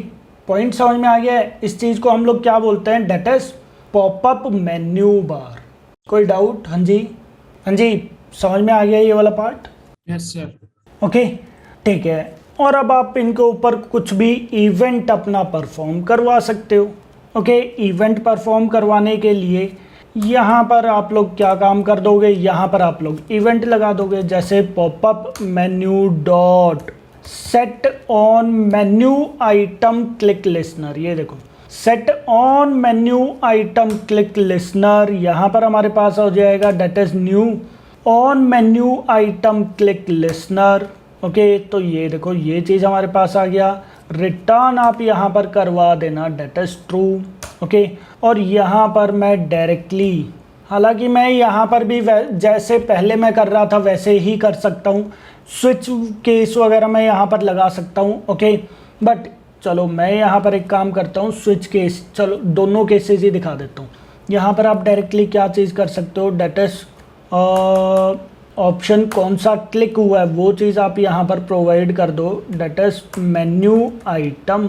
पॉइंट समझ में आ गया है? इस चीज़ को हम लोग क्या बोलते हैं, that is popup menu bar. कोई डाउट? हाँ जी, हाँ जी, समझ में आ गया ये वाला पार्ट? Yes sir. ओके, ठीक है। और अब आप इनके ऊपर कुछ भी इवेंट अपना परफॉर्म करवा सकते हो। ओके, इवेंट परफॉर्म करवाने के लिए यहाँ पर आप लोग क्या काम कर दोगे, यहाँ पर आप लोग इवेंट लगा दोगे, जैसे popup menu dot set on menu item click listener. ये देखो, set on menu item click listener, यहाँ पर हमारे पास हो जाएगा that is new on menu item click listener. Okay, तो ये देखो, ये चीज़ हमारे पास आ गया। रिटर्न आप यहाँ पर करवा देना डेट इज ट्रू। ओके, और यहाँ पर मैं डायरेक्टली, हालांकि मैं यहाँ पर भी जैसे पहले मैं कर रहा था वैसे ही कर सकता हूँ, स्विच केस वगैरह मैं यहाँ पर लगा सकता हूँ। ओके, बट चलो मैं यहाँ पर एक काम करता हूँ, स्विच केस, चलो दोनों केसेस ही दिखा देता हूँ। यहाँ पर आप डायरेक्टली क्या चीज़ कर सकते हो, डेट इज ऑप्शन कौन सा क्लिक हुआ है वो चीज़ आप यहाँ पर प्रोवाइड कर दो, that is menu item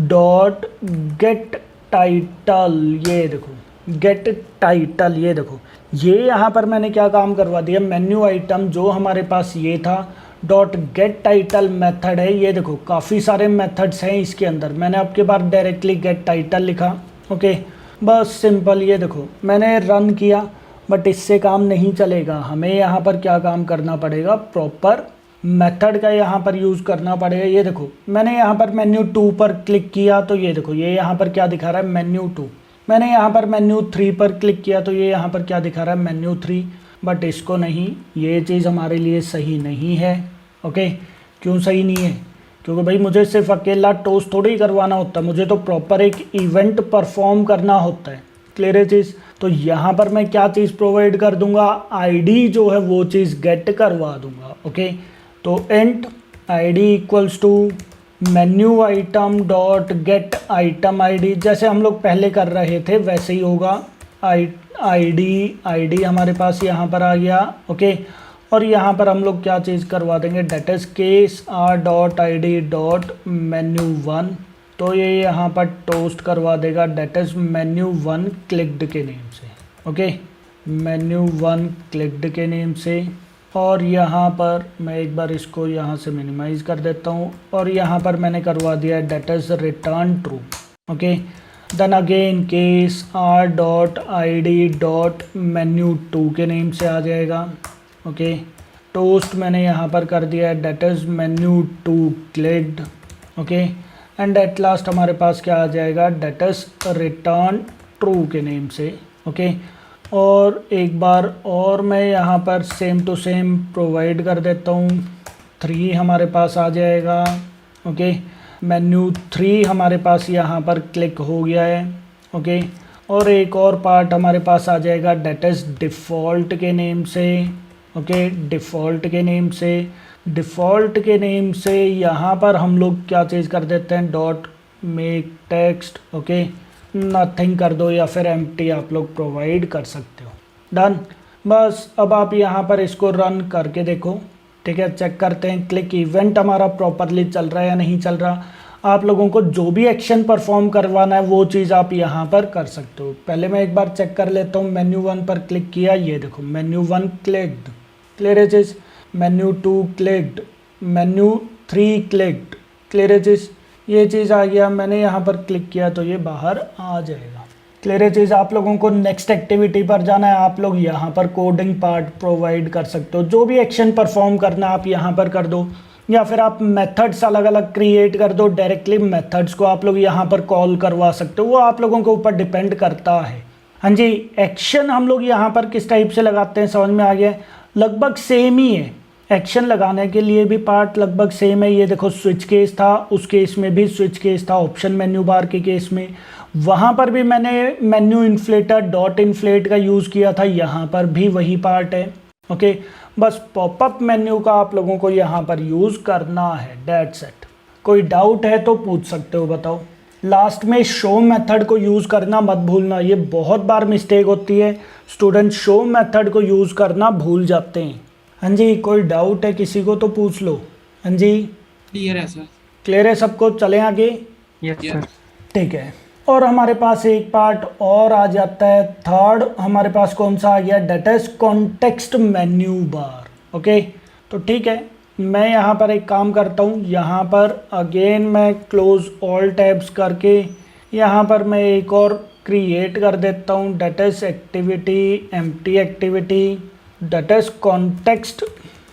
dot get title. ये देखो, गेट टाइटल, ये देखो, ये यहाँ पर मैंने क्या काम करवा दिया, मेन्यू आइटम जो हमारे पास ये था डॉट गेट टाइटल मेथड है। ये देखो, काफ़ी सारे मेथड्स हैं इसके अंदर, मैंने आपके बाद डायरेक्टली गेट टाइटल लिखा। ओके, बस सिंपल। ये देखो, मैंने रन किया, बट इससे काम नहीं चलेगा, हमें यहाँ पर क्या काम करना पड़ेगा, प्रॉपर मेथड का यहाँ पर यूज़ करना पड़ेगा। ये देखो, मैंने यहाँ पर मेन्यू 2 पर क्लिक किया तो ये देखो, ये यहाँ पर क्या दिखा रहा है, मेन्यू 2। मैंने यहाँ पर मेन्यू 3 पर क्लिक किया तो ये यहाँ पर क्या दिखा रहा है, मेन्यू 3। बट इसको नहीं, ये चीज़ हमारे लिए सही नहीं है। ओके, क्यों सही नहीं है? क्योंकि भाई मुझे सिर्फ अकेला टोस्ट थोड़ी करवाना होता है, मुझे तो प्रॉपर एक इवेंट परफॉर्म करना होता है। क्लियर है चीज़? तो यहाँ पर मैं क्या चीज़ प्रोवाइड कर दूंगा, आईडी जो है वो चीज़ गेट करवा दूंगा। ओके, तो int ID equals to menu item dot get item ID, जैसे हम लोग पहले कर रहे थे वैसे ही होगा। आईडी हमारे पास यहाँ पर आ गया। ओके, और यहाँ पर हम लोग क्या चीज़ करवा देंगे, that is case R dot I D dot menu 1, तो ये यहाँ पर टोस्ट करवा देगा डेट इज मेन्यू 1 क्लिक्ड के नेम से। ओके, मेन्यू 1 क्लिक्ड के नेम से। और यहाँ पर मैं एक बार इसको यहाँ से मिनिमाइज़ कर देता हूँ, और यहाँ पर मैंने करवा दिया that is return true. Okay, then again case R dot I D dot menu 2 के नेम से आ जाएगा। ओके, टोस्ट मैंने यहाँ पर कर दिया है that is menu 2 clicked. Okay, and at last हमारे पास क्या आ जाएगा, डेट इज रिटर्न ट्रू के नेम से। ओके, और एक बार और मैं यहाँ पर सेम टू सेम प्रोवाइड कर देता हूँ, 3 हमारे पास आ जाएगा। ओके, मेन्यू 3 हमारे पास यहाँ पर क्लिक हो गया है। ओके, और एक और पार्ट हमारे पास आ जाएगा डेट इज डिफ़ॉल्ट के नेम से। ओके, डिफ़ॉल्ट के नेम से यहाँ पर हम लोग क्या चीज़ कर देते हैं, dot make text. Okay, nothing कर दो या फिर एम्प्टी आप लोग प्रोवाइड कर सकते हो। डन। बस अब आप यहाँ पर इसको रन करके देखो, ठीक है। चेक करते हैं क्लिक इवेंट हमारा प्रॉपरली चल रहा है या नहीं चल रहा। आप लोगों को जो भी एक्शन परफॉर्म करवाना है वो चीज़ आप यहाँ पर कर सकते हो। पहले मैं एक बार चेक कर लेता हूँ। मेन्यू 1 पर क्लिक किया, ये देखो menu 1 clicked, clear ages. Menu 2 clicked, menu 3 clicked, clear ages. ये चीज़ आ गया, मैंने यहाँ पर क्लिक किया तो ये बाहर आ जाएगा, क्लियर है चीज़। आप लोगों को नेक्स्ट एक्टिविटी पर जाना है, आप लोग यहाँ पर कोडिंग पार्ट प्रोवाइड कर सकते हो। जो भी एक्शन परफॉर्म करना है आप यहाँ पर कर दो, या फिर आप मेथड्स अलग अलग क्रिएट कर दो। डायरेक्टली मेथड्स को आप लोग यहाँ पर कॉल करवा सकते हो, वो आप लोगों के ऊपर डिपेंड करता है। हाँ जी, एक्शन हम लोग यहाँ पर किस टाइप से लगाते हैं समझ में आ गया। लगभग सेम ही है, एक्शन लगाने के लिए भी पार्ट लगभग सेम है। ये देखो स्विच केस था, उस केस में भी स्विच केस था। ऑप्शन मेन्यू बार के केस में वहाँ पर भी मैंने मेन्यू इन्फ्लेटर डॉट इन्फ्लेट का यूज़ किया था, यहाँ पर भी वही पार्ट है। ओके, बस पॉपअप मेन्यू का आप लोगों को यहाँ पर यूज़ करना है, दैट्स इट। कोई डाउट है तो पूछ सकते हो, बताओ। लास्ट में शो मेथड को यूज़ करना मत भूलना, ये बहुत बार मिस्टेक होती है, स्टूडेंट शो मेथड को यूज़ करना भूल जाते हैं। हाँ जी, कोई डाउट है किसी को तो पूछ लो। हाँ जी, क्लियर है सर। क्लियर है सबको, चलें आगे। Yes sir. ठीक है, और हमारे पास एक पार्ट और आ जाता है, थर्ड हमारे पास कौन सा आ गया, that is context menu bar. Okay, तो ठीक है, मैं यहाँ पर एक काम करता हूँ, यहाँ पर अगेन मैं क्लोज ऑल टैब्स करके यहाँ पर मैं एक और क्रिएट कर देता हूँ, that is activity, empty activity, that is context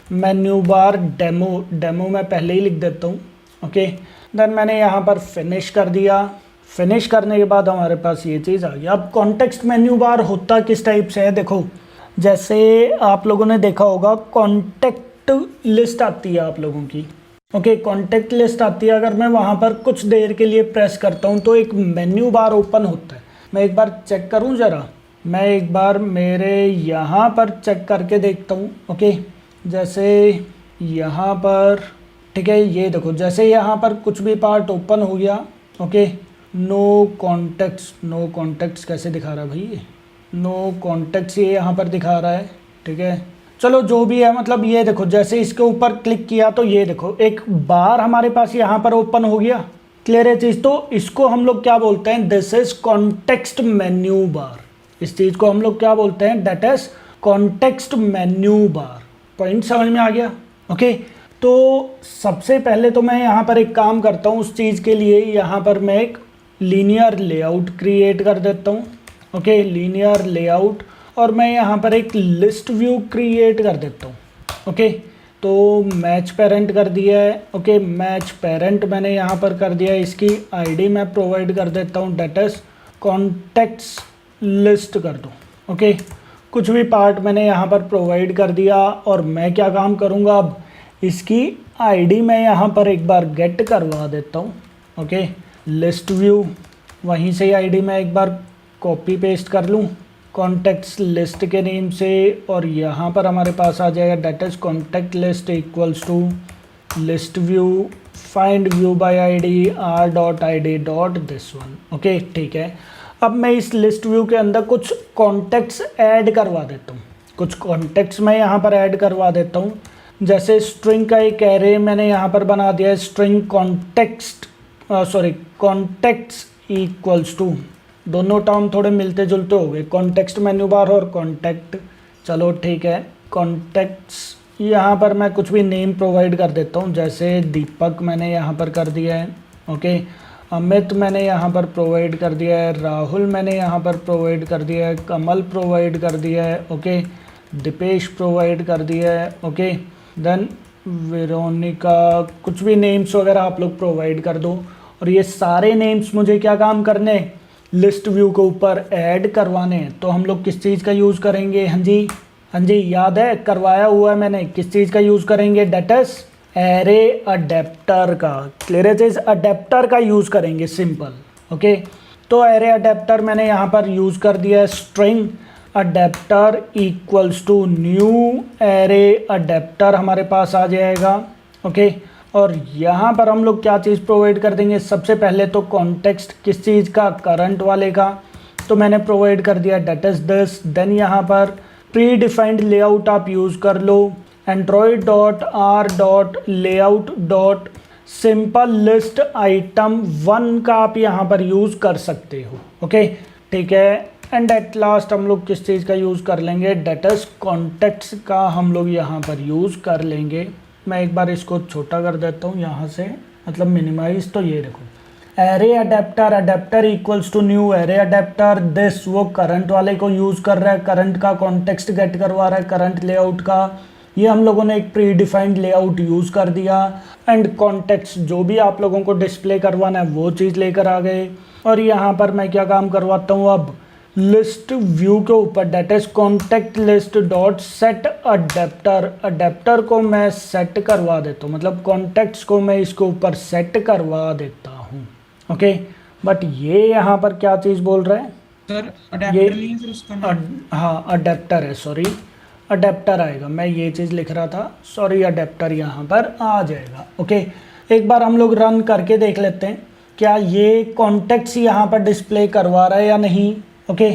menu bar demo. Demo मैं पहले ही लिख देता हूँ। ओके, देन मैंने यहाँ पर फिनिश कर दिया। फिनिश करने के बाद हमारे पास ये चीज़ आ गई। अब कॉन्टेक्स्ट मेन्यू बार होता किस टाइप से है, देखो जैसे आप लोगों ने देखा होगा कॉन्टेक्ट लिस्ट आती है आप लोगों की। ओके, कॉन्टेक्ट लिस्ट आती है, अगर मैं वहाँ पर कुछ देर के लिए प्रेस करता हूँ तो एक मेन्यू बार ओपन होता है। मैं एक बार चेक करूँ ज़रा, मैं एक बार मेरे यहाँ पर चेक करके देखता हूँ। ओके, जैसे यहाँ पर, ठीक है, ये देखो जैसे यहाँ पर कुछ भी पार्ट ओपन हो गया। ओके, नो कॉन्टेक्ट्स कैसे दिखा रहा है भाई ये, नो कॉन्टेक्ट्स ये यहाँ पर दिखा रहा है। ठीक है, चलो जो भी है, मतलब ये देखो जैसे इसके ऊपर क्लिक किया तो ये देखो एक बार हमारे पास यहाँ पर ओपन हो गया, क्लियर है चीज़। तो इसको हम लोग क्या बोलते हैं, दिस इज कॉन्टेक्स्ट मेन्यू बार। इस चीज़ को हम लोग क्या बोलते हैं, that is context menu bar. Point समझ में आ गया। ओके, तो सबसे पहले तो मैं यहाँ पर एक काम करता हूँ, उस चीज़ के लिए यहाँ पर मैं एक लीनियर लेआउट क्रिएट कर देता हूँ। ओके, लीनियर लेआउट, और मैं यहाँ पर एक लिस्ट व्यू क्रिएट कर देता हूँ। ओके, तो मैच पेरेंट कर दिया है। ओके, मैच पेरेंट मैंने यहाँ पर कर दिया है, इसकी आईडी मैं प्रोवाइड कर देता हूँ, डेट इज कॉन्टेक्ट्स लिस्ट कर दो। ओके, कुछ भी पार्ट मैंने यहाँ पर प्रोवाइड कर दिया, और मैं क्या काम करूँगा, अब इसकी आईडी मैं यहाँ पर एक बार गेट करवा देता हूँ। ओके, लिस्ट व्यू, वहीं से आईडी मैं एक बार कॉपी पेस्ट कर लूँ कॉन्टेक्ट्स लिस्ट के नेम से, और यहाँ पर हमारे पास आ जाएगा that is contact list equals to list view find view by ID R dot I D dot this one. Okay, ठीक है, अब मैं इस लिस्ट व्यू के अंदर कुछ कॉन्टेक्ट्स ऐड करवा देता हूँ। कुछ कॉन्टेक्ट्स मैं यहाँ पर ऐड करवा देता हूँ, जैसे स्ट्रिंग का एक एरे मैंने यहाँ पर बना दिया है, स्ट्रिंग कॉन्टेक्ट्स इक्वल्स टू, दोनों टर्म थोड़े मिलते जुलते हो गए, कॉन्टेक्स्ट मेन्यू बार और कॉन्टेक्ट। चलो ठीक है, कॉन्टेक्ट्स, यहाँ पर मैं कुछ भी नेम प्रोवाइड कर देता हूँ, जैसे दीपक मैंने यहाँ पर कर दिया है। ओके, अमित मैंने यहाँ पर प्रोवाइड कर दिया है, राहुल मैंने यहाँ पर प्रोवाइड कर दिया है, कमल प्रोवाइड कर दिया है। ओके, दीपेश प्रोवाइड कर दिया है। ओके, देन वेरोनिका, कुछ भी नेम्स वगैरह आप लोग प्रोवाइड कर दो, और ये सारे नेम्स मुझे क्या काम करने, लिस्ट व्यू के ऊपर ऐड करवाने हैं। तो हम लोग किस चीज़ का यूज़ करेंगे, हाँ जी याद है, करवाया हुआ है मैंने, किस चीज़ का यूज़ करेंगे, डेट इज एरे अडेप्टर का, क्लियर है, अडेप्टर का यूज़ करेंगे, सिंपल। ओके, तो एरे अडेप्टर मैंने यहाँ पर यूज़ कर दिया है, string adapter equals to new array adapter हमारे पास आ जाएगा। ओके, और यहाँ पर हम लोग क्या चीज़ प्रोवाइड कर देंगे, सबसे पहले तो कॉन्टेक्स्ट किस चीज़ का, करंट वाले का, तो मैंने प्रोवाइड कर दिया डेट इज़ दिस। देन यहाँ पर प्री डिफाइंड लेआउट आप यूज़ कर लो, Android dot R dot layout dot simple list item 1 का आप यहाँ पर यूज़ कर सकते हो। ओके ठीक है। एंड एट लास्ट हम लोग किस चीज़ का यूज़ कर लेंगे, डेट इज़ कॉन्टेक्ट्स का हम लोग यहाँ पर यूज़ कर लेंगे। मैं एक बार इसको छोटा कर देता हूँ यहाँ से, मतलब मिनिमाइज। तो ये देखो array adapter, adapter equals to new array adapter this, वो करंट वाले को यूज़ कर रहा है, करंट का कॉन्टेक्स्ट गेट करवा रहा है करंट लेआउट का। ये हम लोगों ने एक प्री डिफाइंड लेआउट यूज़ कर दिया। एंड कॉन्टेक्स्ट जो भी आप लोगों को डिस्प्ले करवाना है वो चीज़ लेकर आ गए। और यहाँ पर मैं क्या काम करवाता हूँ, अब लिस्ट व्यू के ऊपर that is contact list dot set adapter, adapter को मैं सेट करवा देता हूँ, मतलब कॉन्टेक्ट्स को मैं इसके ऊपर सेट करवा देता हूँ। ओके बट ये यहाँ पर क्या चीज़ बोल रहा है सर, अडेप्टर नहीं है सर उसका नाम? हाँ अडेप्टर है, सॉरी अडेप्टर आएगा, मैं ये चीज़ लिख रहा था, सॉरी अडेप्टर यहाँ पर आ जाएगा। ओके एक बार हम लोग रन करके देख लेते हैं क्या ये कॉन्टेक्ट्स यहाँ पर डिस्प्ले करवा रहा है या नहीं। ओके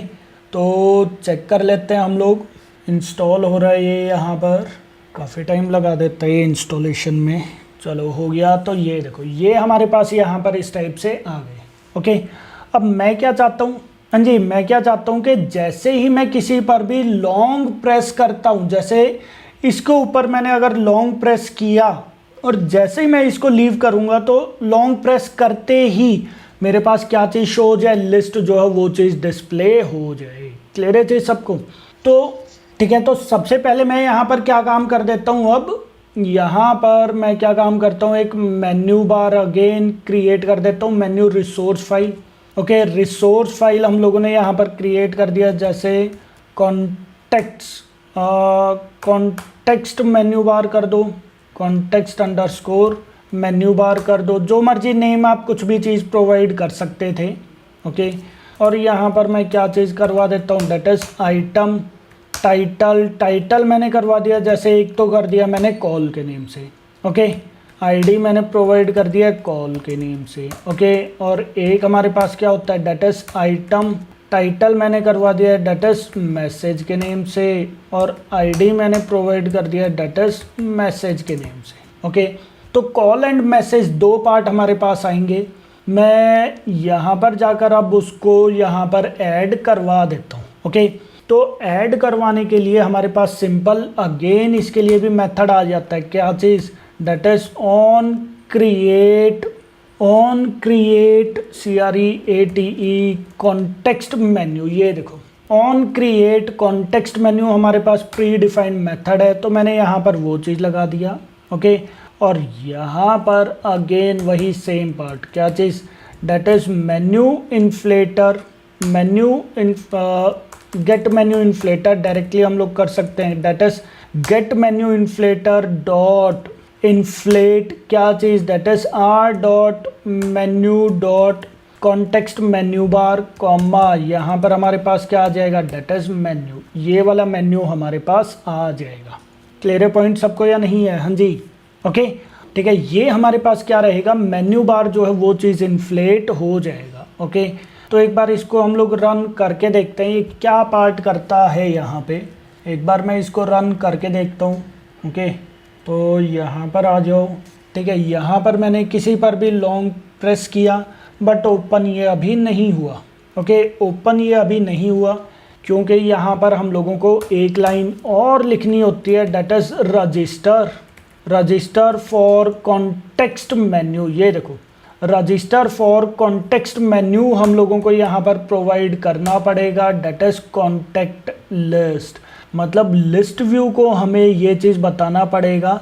तो चेक कर लेते हैं हम लोग, इंस्टॉल हो रहा है ये, यहाँ पर काफ़ी टाइम लगा देता है ये इंस्टॉलेशन में। चलो हो गया। तो ये देखो ये हमारे पास यहाँ पर इस टाइप से आ गए। ओके अब मैं क्या चाहता हूँ, हाँ जी मैं क्या चाहता हूँ कि जैसे ही मैं किसी पर भी लॉन्ग प्रेस करता हूँ, जैसे इसके ऊपर मैंने अगर लॉन्ग प्रेस किया और जैसे ही मैं इसको लीव करूँगा तो लॉन्ग प्रेस करते ही मेरे पास क्या चीज़ शो हो जाए, लिस्ट जो है वो चीज़ डिस्प्ले हो जाए। क्लियर है चीज़ सबको? तो ठीक है, तो सबसे पहले मैं यहाँ पर क्या काम कर देता हूँ, अब यहाँ पर मैं क्या काम करता हूँ, एक मेन्यू बार अगेन क्रिएट कर देता हूँ, menu resource file. Okay resource file हम लोगों ने यहाँ पर क्रिएट कर दिया, जैसे कॉन्टेक्ट्स, कॉन्टेक्स्ट मेन्यू बार कर दो, कॉन्टेक्स्ट अंडरस्कोर मेन्यू बार कर दो, जो मर्जी नेम आप कुछ भी चीज़ प्रोवाइड कर सकते थे। ओके और यहाँ पर मैं क्या चीज़ करवा देता हूँ, that is item title, title मैंने करवा दिया, जैसे एक तो कर दिया मैंने कॉल के नेम से। ओके आईडी मैंने प्रोवाइड कर दिया कॉल के नेम से। ओके और एक हमारे पास क्या होता है, डेट इज आइटम टाइटल मैंने करवा दिया है डेट इज मैसेज के नेम से, और आईडी मैंने प्रोवाइड कर दिया डेट इज मैसेज के नेम से। ओके तो कॉल एंड मैसेज दो पार्ट हमारे पास आएंगे। मैं यहाँ पर जाकर अब उसको यहाँ पर ऐड करवा देता हूँ। ओके तो ऐड करवाने के लिए हमारे पास सिंपल अगेन इसके लिए भी मेथड आ जाता है, क्या चीज़, that is on create CREATE context menu. ये देखो ऑन क्रिएट कॉन्टेक्स्ट मेन्यू हमारे पास प्री डिफाइंड मेथड है, तो मैंने यहाँ पर वो चीज़ लगा दिया। ओके और यहाँ पर अगेन वही सेम पार्ट, क्या चीज़, that is menu inflater, get menu inflater directly हम लोग कर सकते हैं, that is get menu inflater dot inflate क्या चीज़, that is R dot menu dot context menu bar comma, यहाँ पर हमारे पास क्या आ जाएगा, डेट इज मेन्यू, ये वाला मेन्यू हमारे पास आ जाएगा। क्लियर पॉइंट सबको या नहीं है? हाँ जी ओके ठीक है, ये हमारे पास क्या रहेगा, मेन्यू बार जो है वो चीज़ इन्फ्लेट हो जाएगा। ओके तो एक बार इसको हम लोग रन करके देखते हैं ये क्या पार्ट करता है यहाँ पे। एक बार मैं इसको रन करके देखता हूँ। ओके तो यहाँ पर आ जाओ। ठीक है यहाँ पर मैंने किसी पर भी लॉन्ग प्रेस किया बट ओपन ये अभी नहीं हुआ। ओके ओपन ये अभी नहीं हुआ क्योंकि यहाँ पर हम लोगों को एक लाइन और लिखनी होती है, that is register for context menu. ये देखो रजिस्टर फॉर कॉन्टेक्स्ट मेन्यू हम लोगों को यहाँ पर प्रोवाइड करना पड़ेगा, डेट इज कॉन्टेक्ट लिस्ट, मतलब लिस्ट व्यू को हमें ये चीज़ बताना पड़ेगा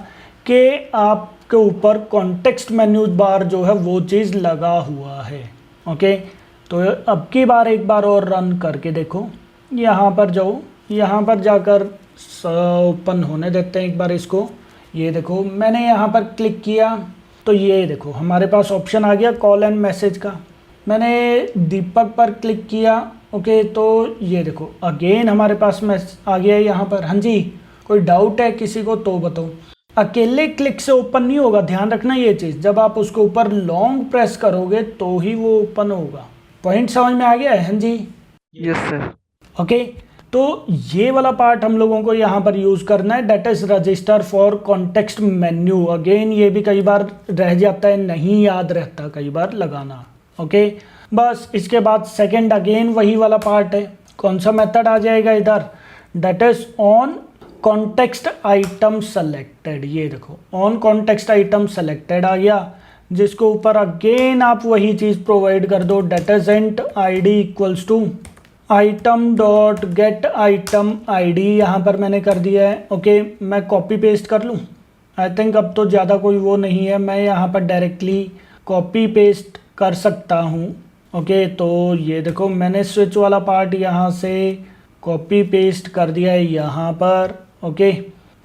कि आपके ऊपर कॉन्टेक्स्ट मेन्यू बार जो है वो चीज़ लगा हुआ है। ओके तो अब की बार एक बार और रन करके देखो, यहाँ पर जाओ, यहाँ पर जाकर ओपन होने देते हैं एक बार इसको। ये देखो मैंने यहाँ पर क्लिक किया तो ये देखो हमारे पास ऑप्शन आ गया कॉल एंड मैसेज का। मैंने दीपक पर क्लिक किया। ओके तो ये देखो अगेन हमारे पास मैसेज आ गया है यहाँ पर। हाँ जी कोई डाउट है किसी को तो बताओ। अकेले क्लिक से ओपन नहीं होगा, ध्यान रखना ये चीज़। जब आप उसके ऊपर लॉन्ग प्रेस करोगे तो ही वो ओपन होगा। पॉइंट समझ में आ गया है? हाँ जी, यस सर। ओके। तो ये वाला पार्ट हम लोगों को यहाँ पर यूज़ करना है, that is register for context menu. Again ये भी कई बार रह जाता है, नहीं याद रहता कई बार लगाना। ओके, बस इसके बाद सेकंड अगेन वही वाला पार्ट है। कौन सा मेथड आ जाएगा इधर? That is on context item selected. ये देखो ऑन कॉन्टेक्स्ट आइटम सेलेक्टेड आ गया, जिसको ऊपर अगेन आप वही चीज़ प्रोवाइड कर दो, that is int I D equals to item dot get item I D. यहाँ पर मैंने कर दिया है। ओके, मैं कॉपी पेस्ट कर लूँ। आई थिंक अब तो ज़्यादा कोई वो नहीं है, मैं यहाँ पर डायरेक्टली कॉपी पेस्ट कर सकता हूँ। ओके, तो ये देखो मैंने स्विच वाला पार्ट यहाँ से कॉपी पेस्ट कर दिया है यहाँ पर। ओके,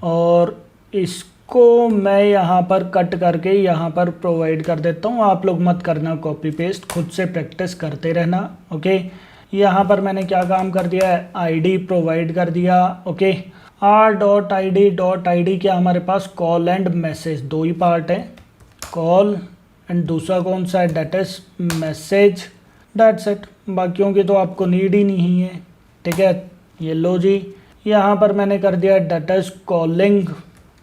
और इसको मैं यहाँ पर कट करके यहाँ पर प्रोवाइड कर देता हूँ। आप लोग मत करना कॉपी पेस्ट, खुद से प्रैक्टिस करते रहना। ओके, यहाँ पर मैंने क्या काम कर दिया है, आईडी प्रोवाइड कर दिया। ओके, r.id क्या हमारे पास कॉल एंड मैसेज, दो ही पार्ट है, कॉल एंड दूसरा कौन सा है, that is message. That's it, बाकियों की तो आपको नीड ही नहीं है। ठीक है, ये लो जी, यहाँ पर मैंने कर दिया that is calling.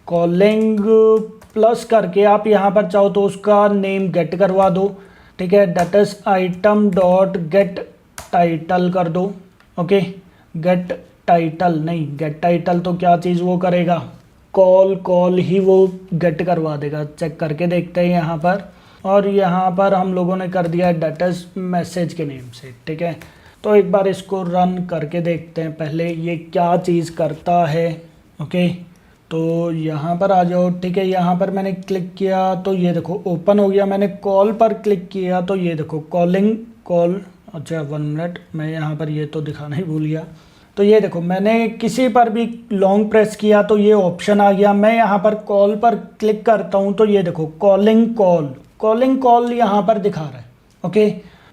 Calling plus करके आप यहाँ पर चाहो तो उसका नेम गेट करवा दो। ठीक है, that is item dot get title कर दो। ओके, गेट टाइटल नहीं, गेट टाइटल तो क्या चीज़ वो करेगा, कॉल ही वो गेट करवा देगा। चेक करके देखते हैं यहाँ पर। और यहाँ पर हम लोगों ने कर दिया डेट इज मैसेज के नेम से। ठीक है, तो एक बार इसको रन करके देखते हैं पहले ये क्या चीज़ करता है। ओके, तो यहाँ पर आ जाओ। ठीक है, यहाँ पर मैंने क्लिक किया तो ये देखो ओपन हो गया। मैंने कॉल पर क्लिक किया तो ये देखो कॉलिंग कॉल। अच्छा 1 मिनट, मैं यहाँ पर ये तो दिखाना ही भूल गया। तो ये देखो मैंने किसी पर भी लॉन्ग प्रेस किया तो ये ऑप्शन आ गया। मैं यहाँ पर कॉल पर क्लिक करता हूँ तो ये देखो कॉलिंग कॉल यहाँ पर दिखा रहा है। ओके,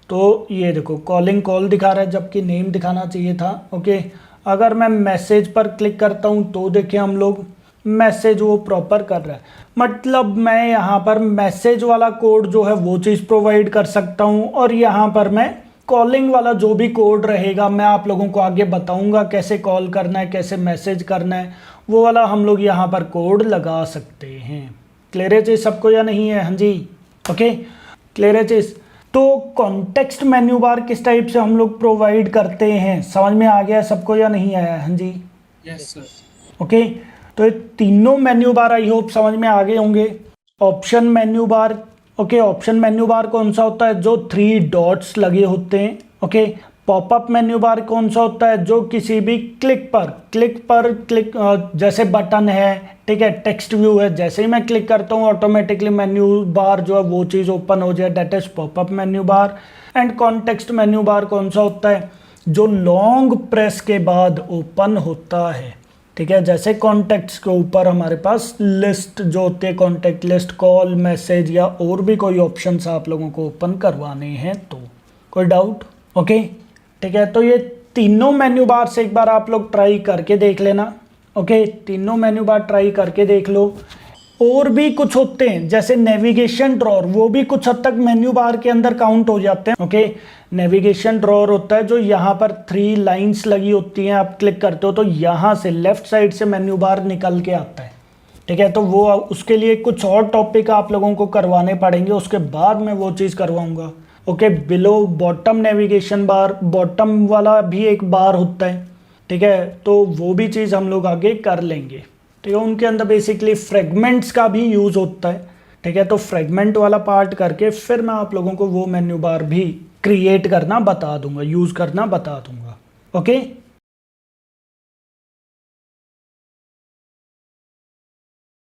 तो ये देखो कॉलिंग कॉल दिखा रहा है, जबकि नेम दिखाना चाहिए था। ओके, अगर मैं मैसेज पर क्लिक करता हूँ तो देखिए हम लोग मैसेज वो प्रॉपर कर रहा है। मतलब मैं यहाँ पर मैसेज वाला कोड जो है वो चीज़ प्रोवाइड कर सकता हूँ, और यहाँ पर मैं कॉलिंग वाला जो भी कोड रहेगा मैं आप लोगों को आगे बताऊंगा कैसे कॉल करना है, कैसे मैसेज करना है, वो वाला हम लोग यहाँ पर कोड लगा सकते हैं। क्लियर है चीज़ सबको या नहीं है? हाँ जी, ओके, क्लियर है चीज़। तो कॉन्टेक्स्ट मेन्यू बार किस टाइप से हम लोग प्रोवाइड करते हैं, समझ में आ गया सबको या नहीं आया? हाँ जी, यस सर। ओके, तो ये तीनों मेन्यू बार आई होप समझ में आ गए होंगे। Option menu bar, okay, option menu बार कौन सा होता है, जो 3 डॉट्स लगे होते हैं। ओके, पॉपअप मेन्यू बार कौन सा होता है, जो किसी भी क्लिक जैसे बटन है, ठीक है, टेक्स्ट व्यू है, जैसे ही मैं क्लिक करता हूँ ऑटोमेटिकली मेन्यू बार जो है वो चीज़ ओपन हो जाए, that is popup menu bar. And context menu बार कौन सा होता है, जो लॉन्ग प्रेस के बाद ओपन होता है। ठीक है, जैसे कॉन्टैक्ट्स के ऊपर हमारे पास लिस्ट जो होते हैं, कॉन्टैक्ट लिस्ट, कॉल, मैसेज या और भी कोई ऑप्शंस आप लोगों को ओपन करवाने हैं तो। कोई डाउट? ओके, ठीक है, तो ये तीनों मेन्यू बार से एक बार आप लोग ट्राई करके देख लेना। ओके, तीनों मेन्यू बार ट्राई करके देख लो। और भी कुछ होते हैं जैसे नेविगेशन ड्रॉर, वो भी कुछ हद तक मेन्यू बार के अंदर काउंट हो जाते हैं। ओके, नेविगेशन ड्रॉर होता है जो यहाँ पर 3 लाइंस लगी होती हैं, आप क्लिक करते हो तो यहाँ से लेफ्ट साइड से मेन्यू बार निकल के आता है। ठीक है, तो वो उसके लिए कुछ और टॉपिक आप लोगों को करवाने पड़ेंगे, उसके बाद मैं वो चीज़ करवाऊंगा। Okay, below bottom navigation bar, bottom वाला भी एक बार होता है। ठीक है, तो वो भी चीज़ हम लोग आगे कर लेंगे। ठीक है, उनके अंदर बेसिकली फ्रेगमेंट्स का भी यूज़ होता है। ठीक है, तो फ्रेगमेंट वाला पार्ट करके फिर मैं आप लोगों को वो मेन्यू बार भी क्रिएट करना बता दूंगा, यूज़ करना बता दूंगा। ओके।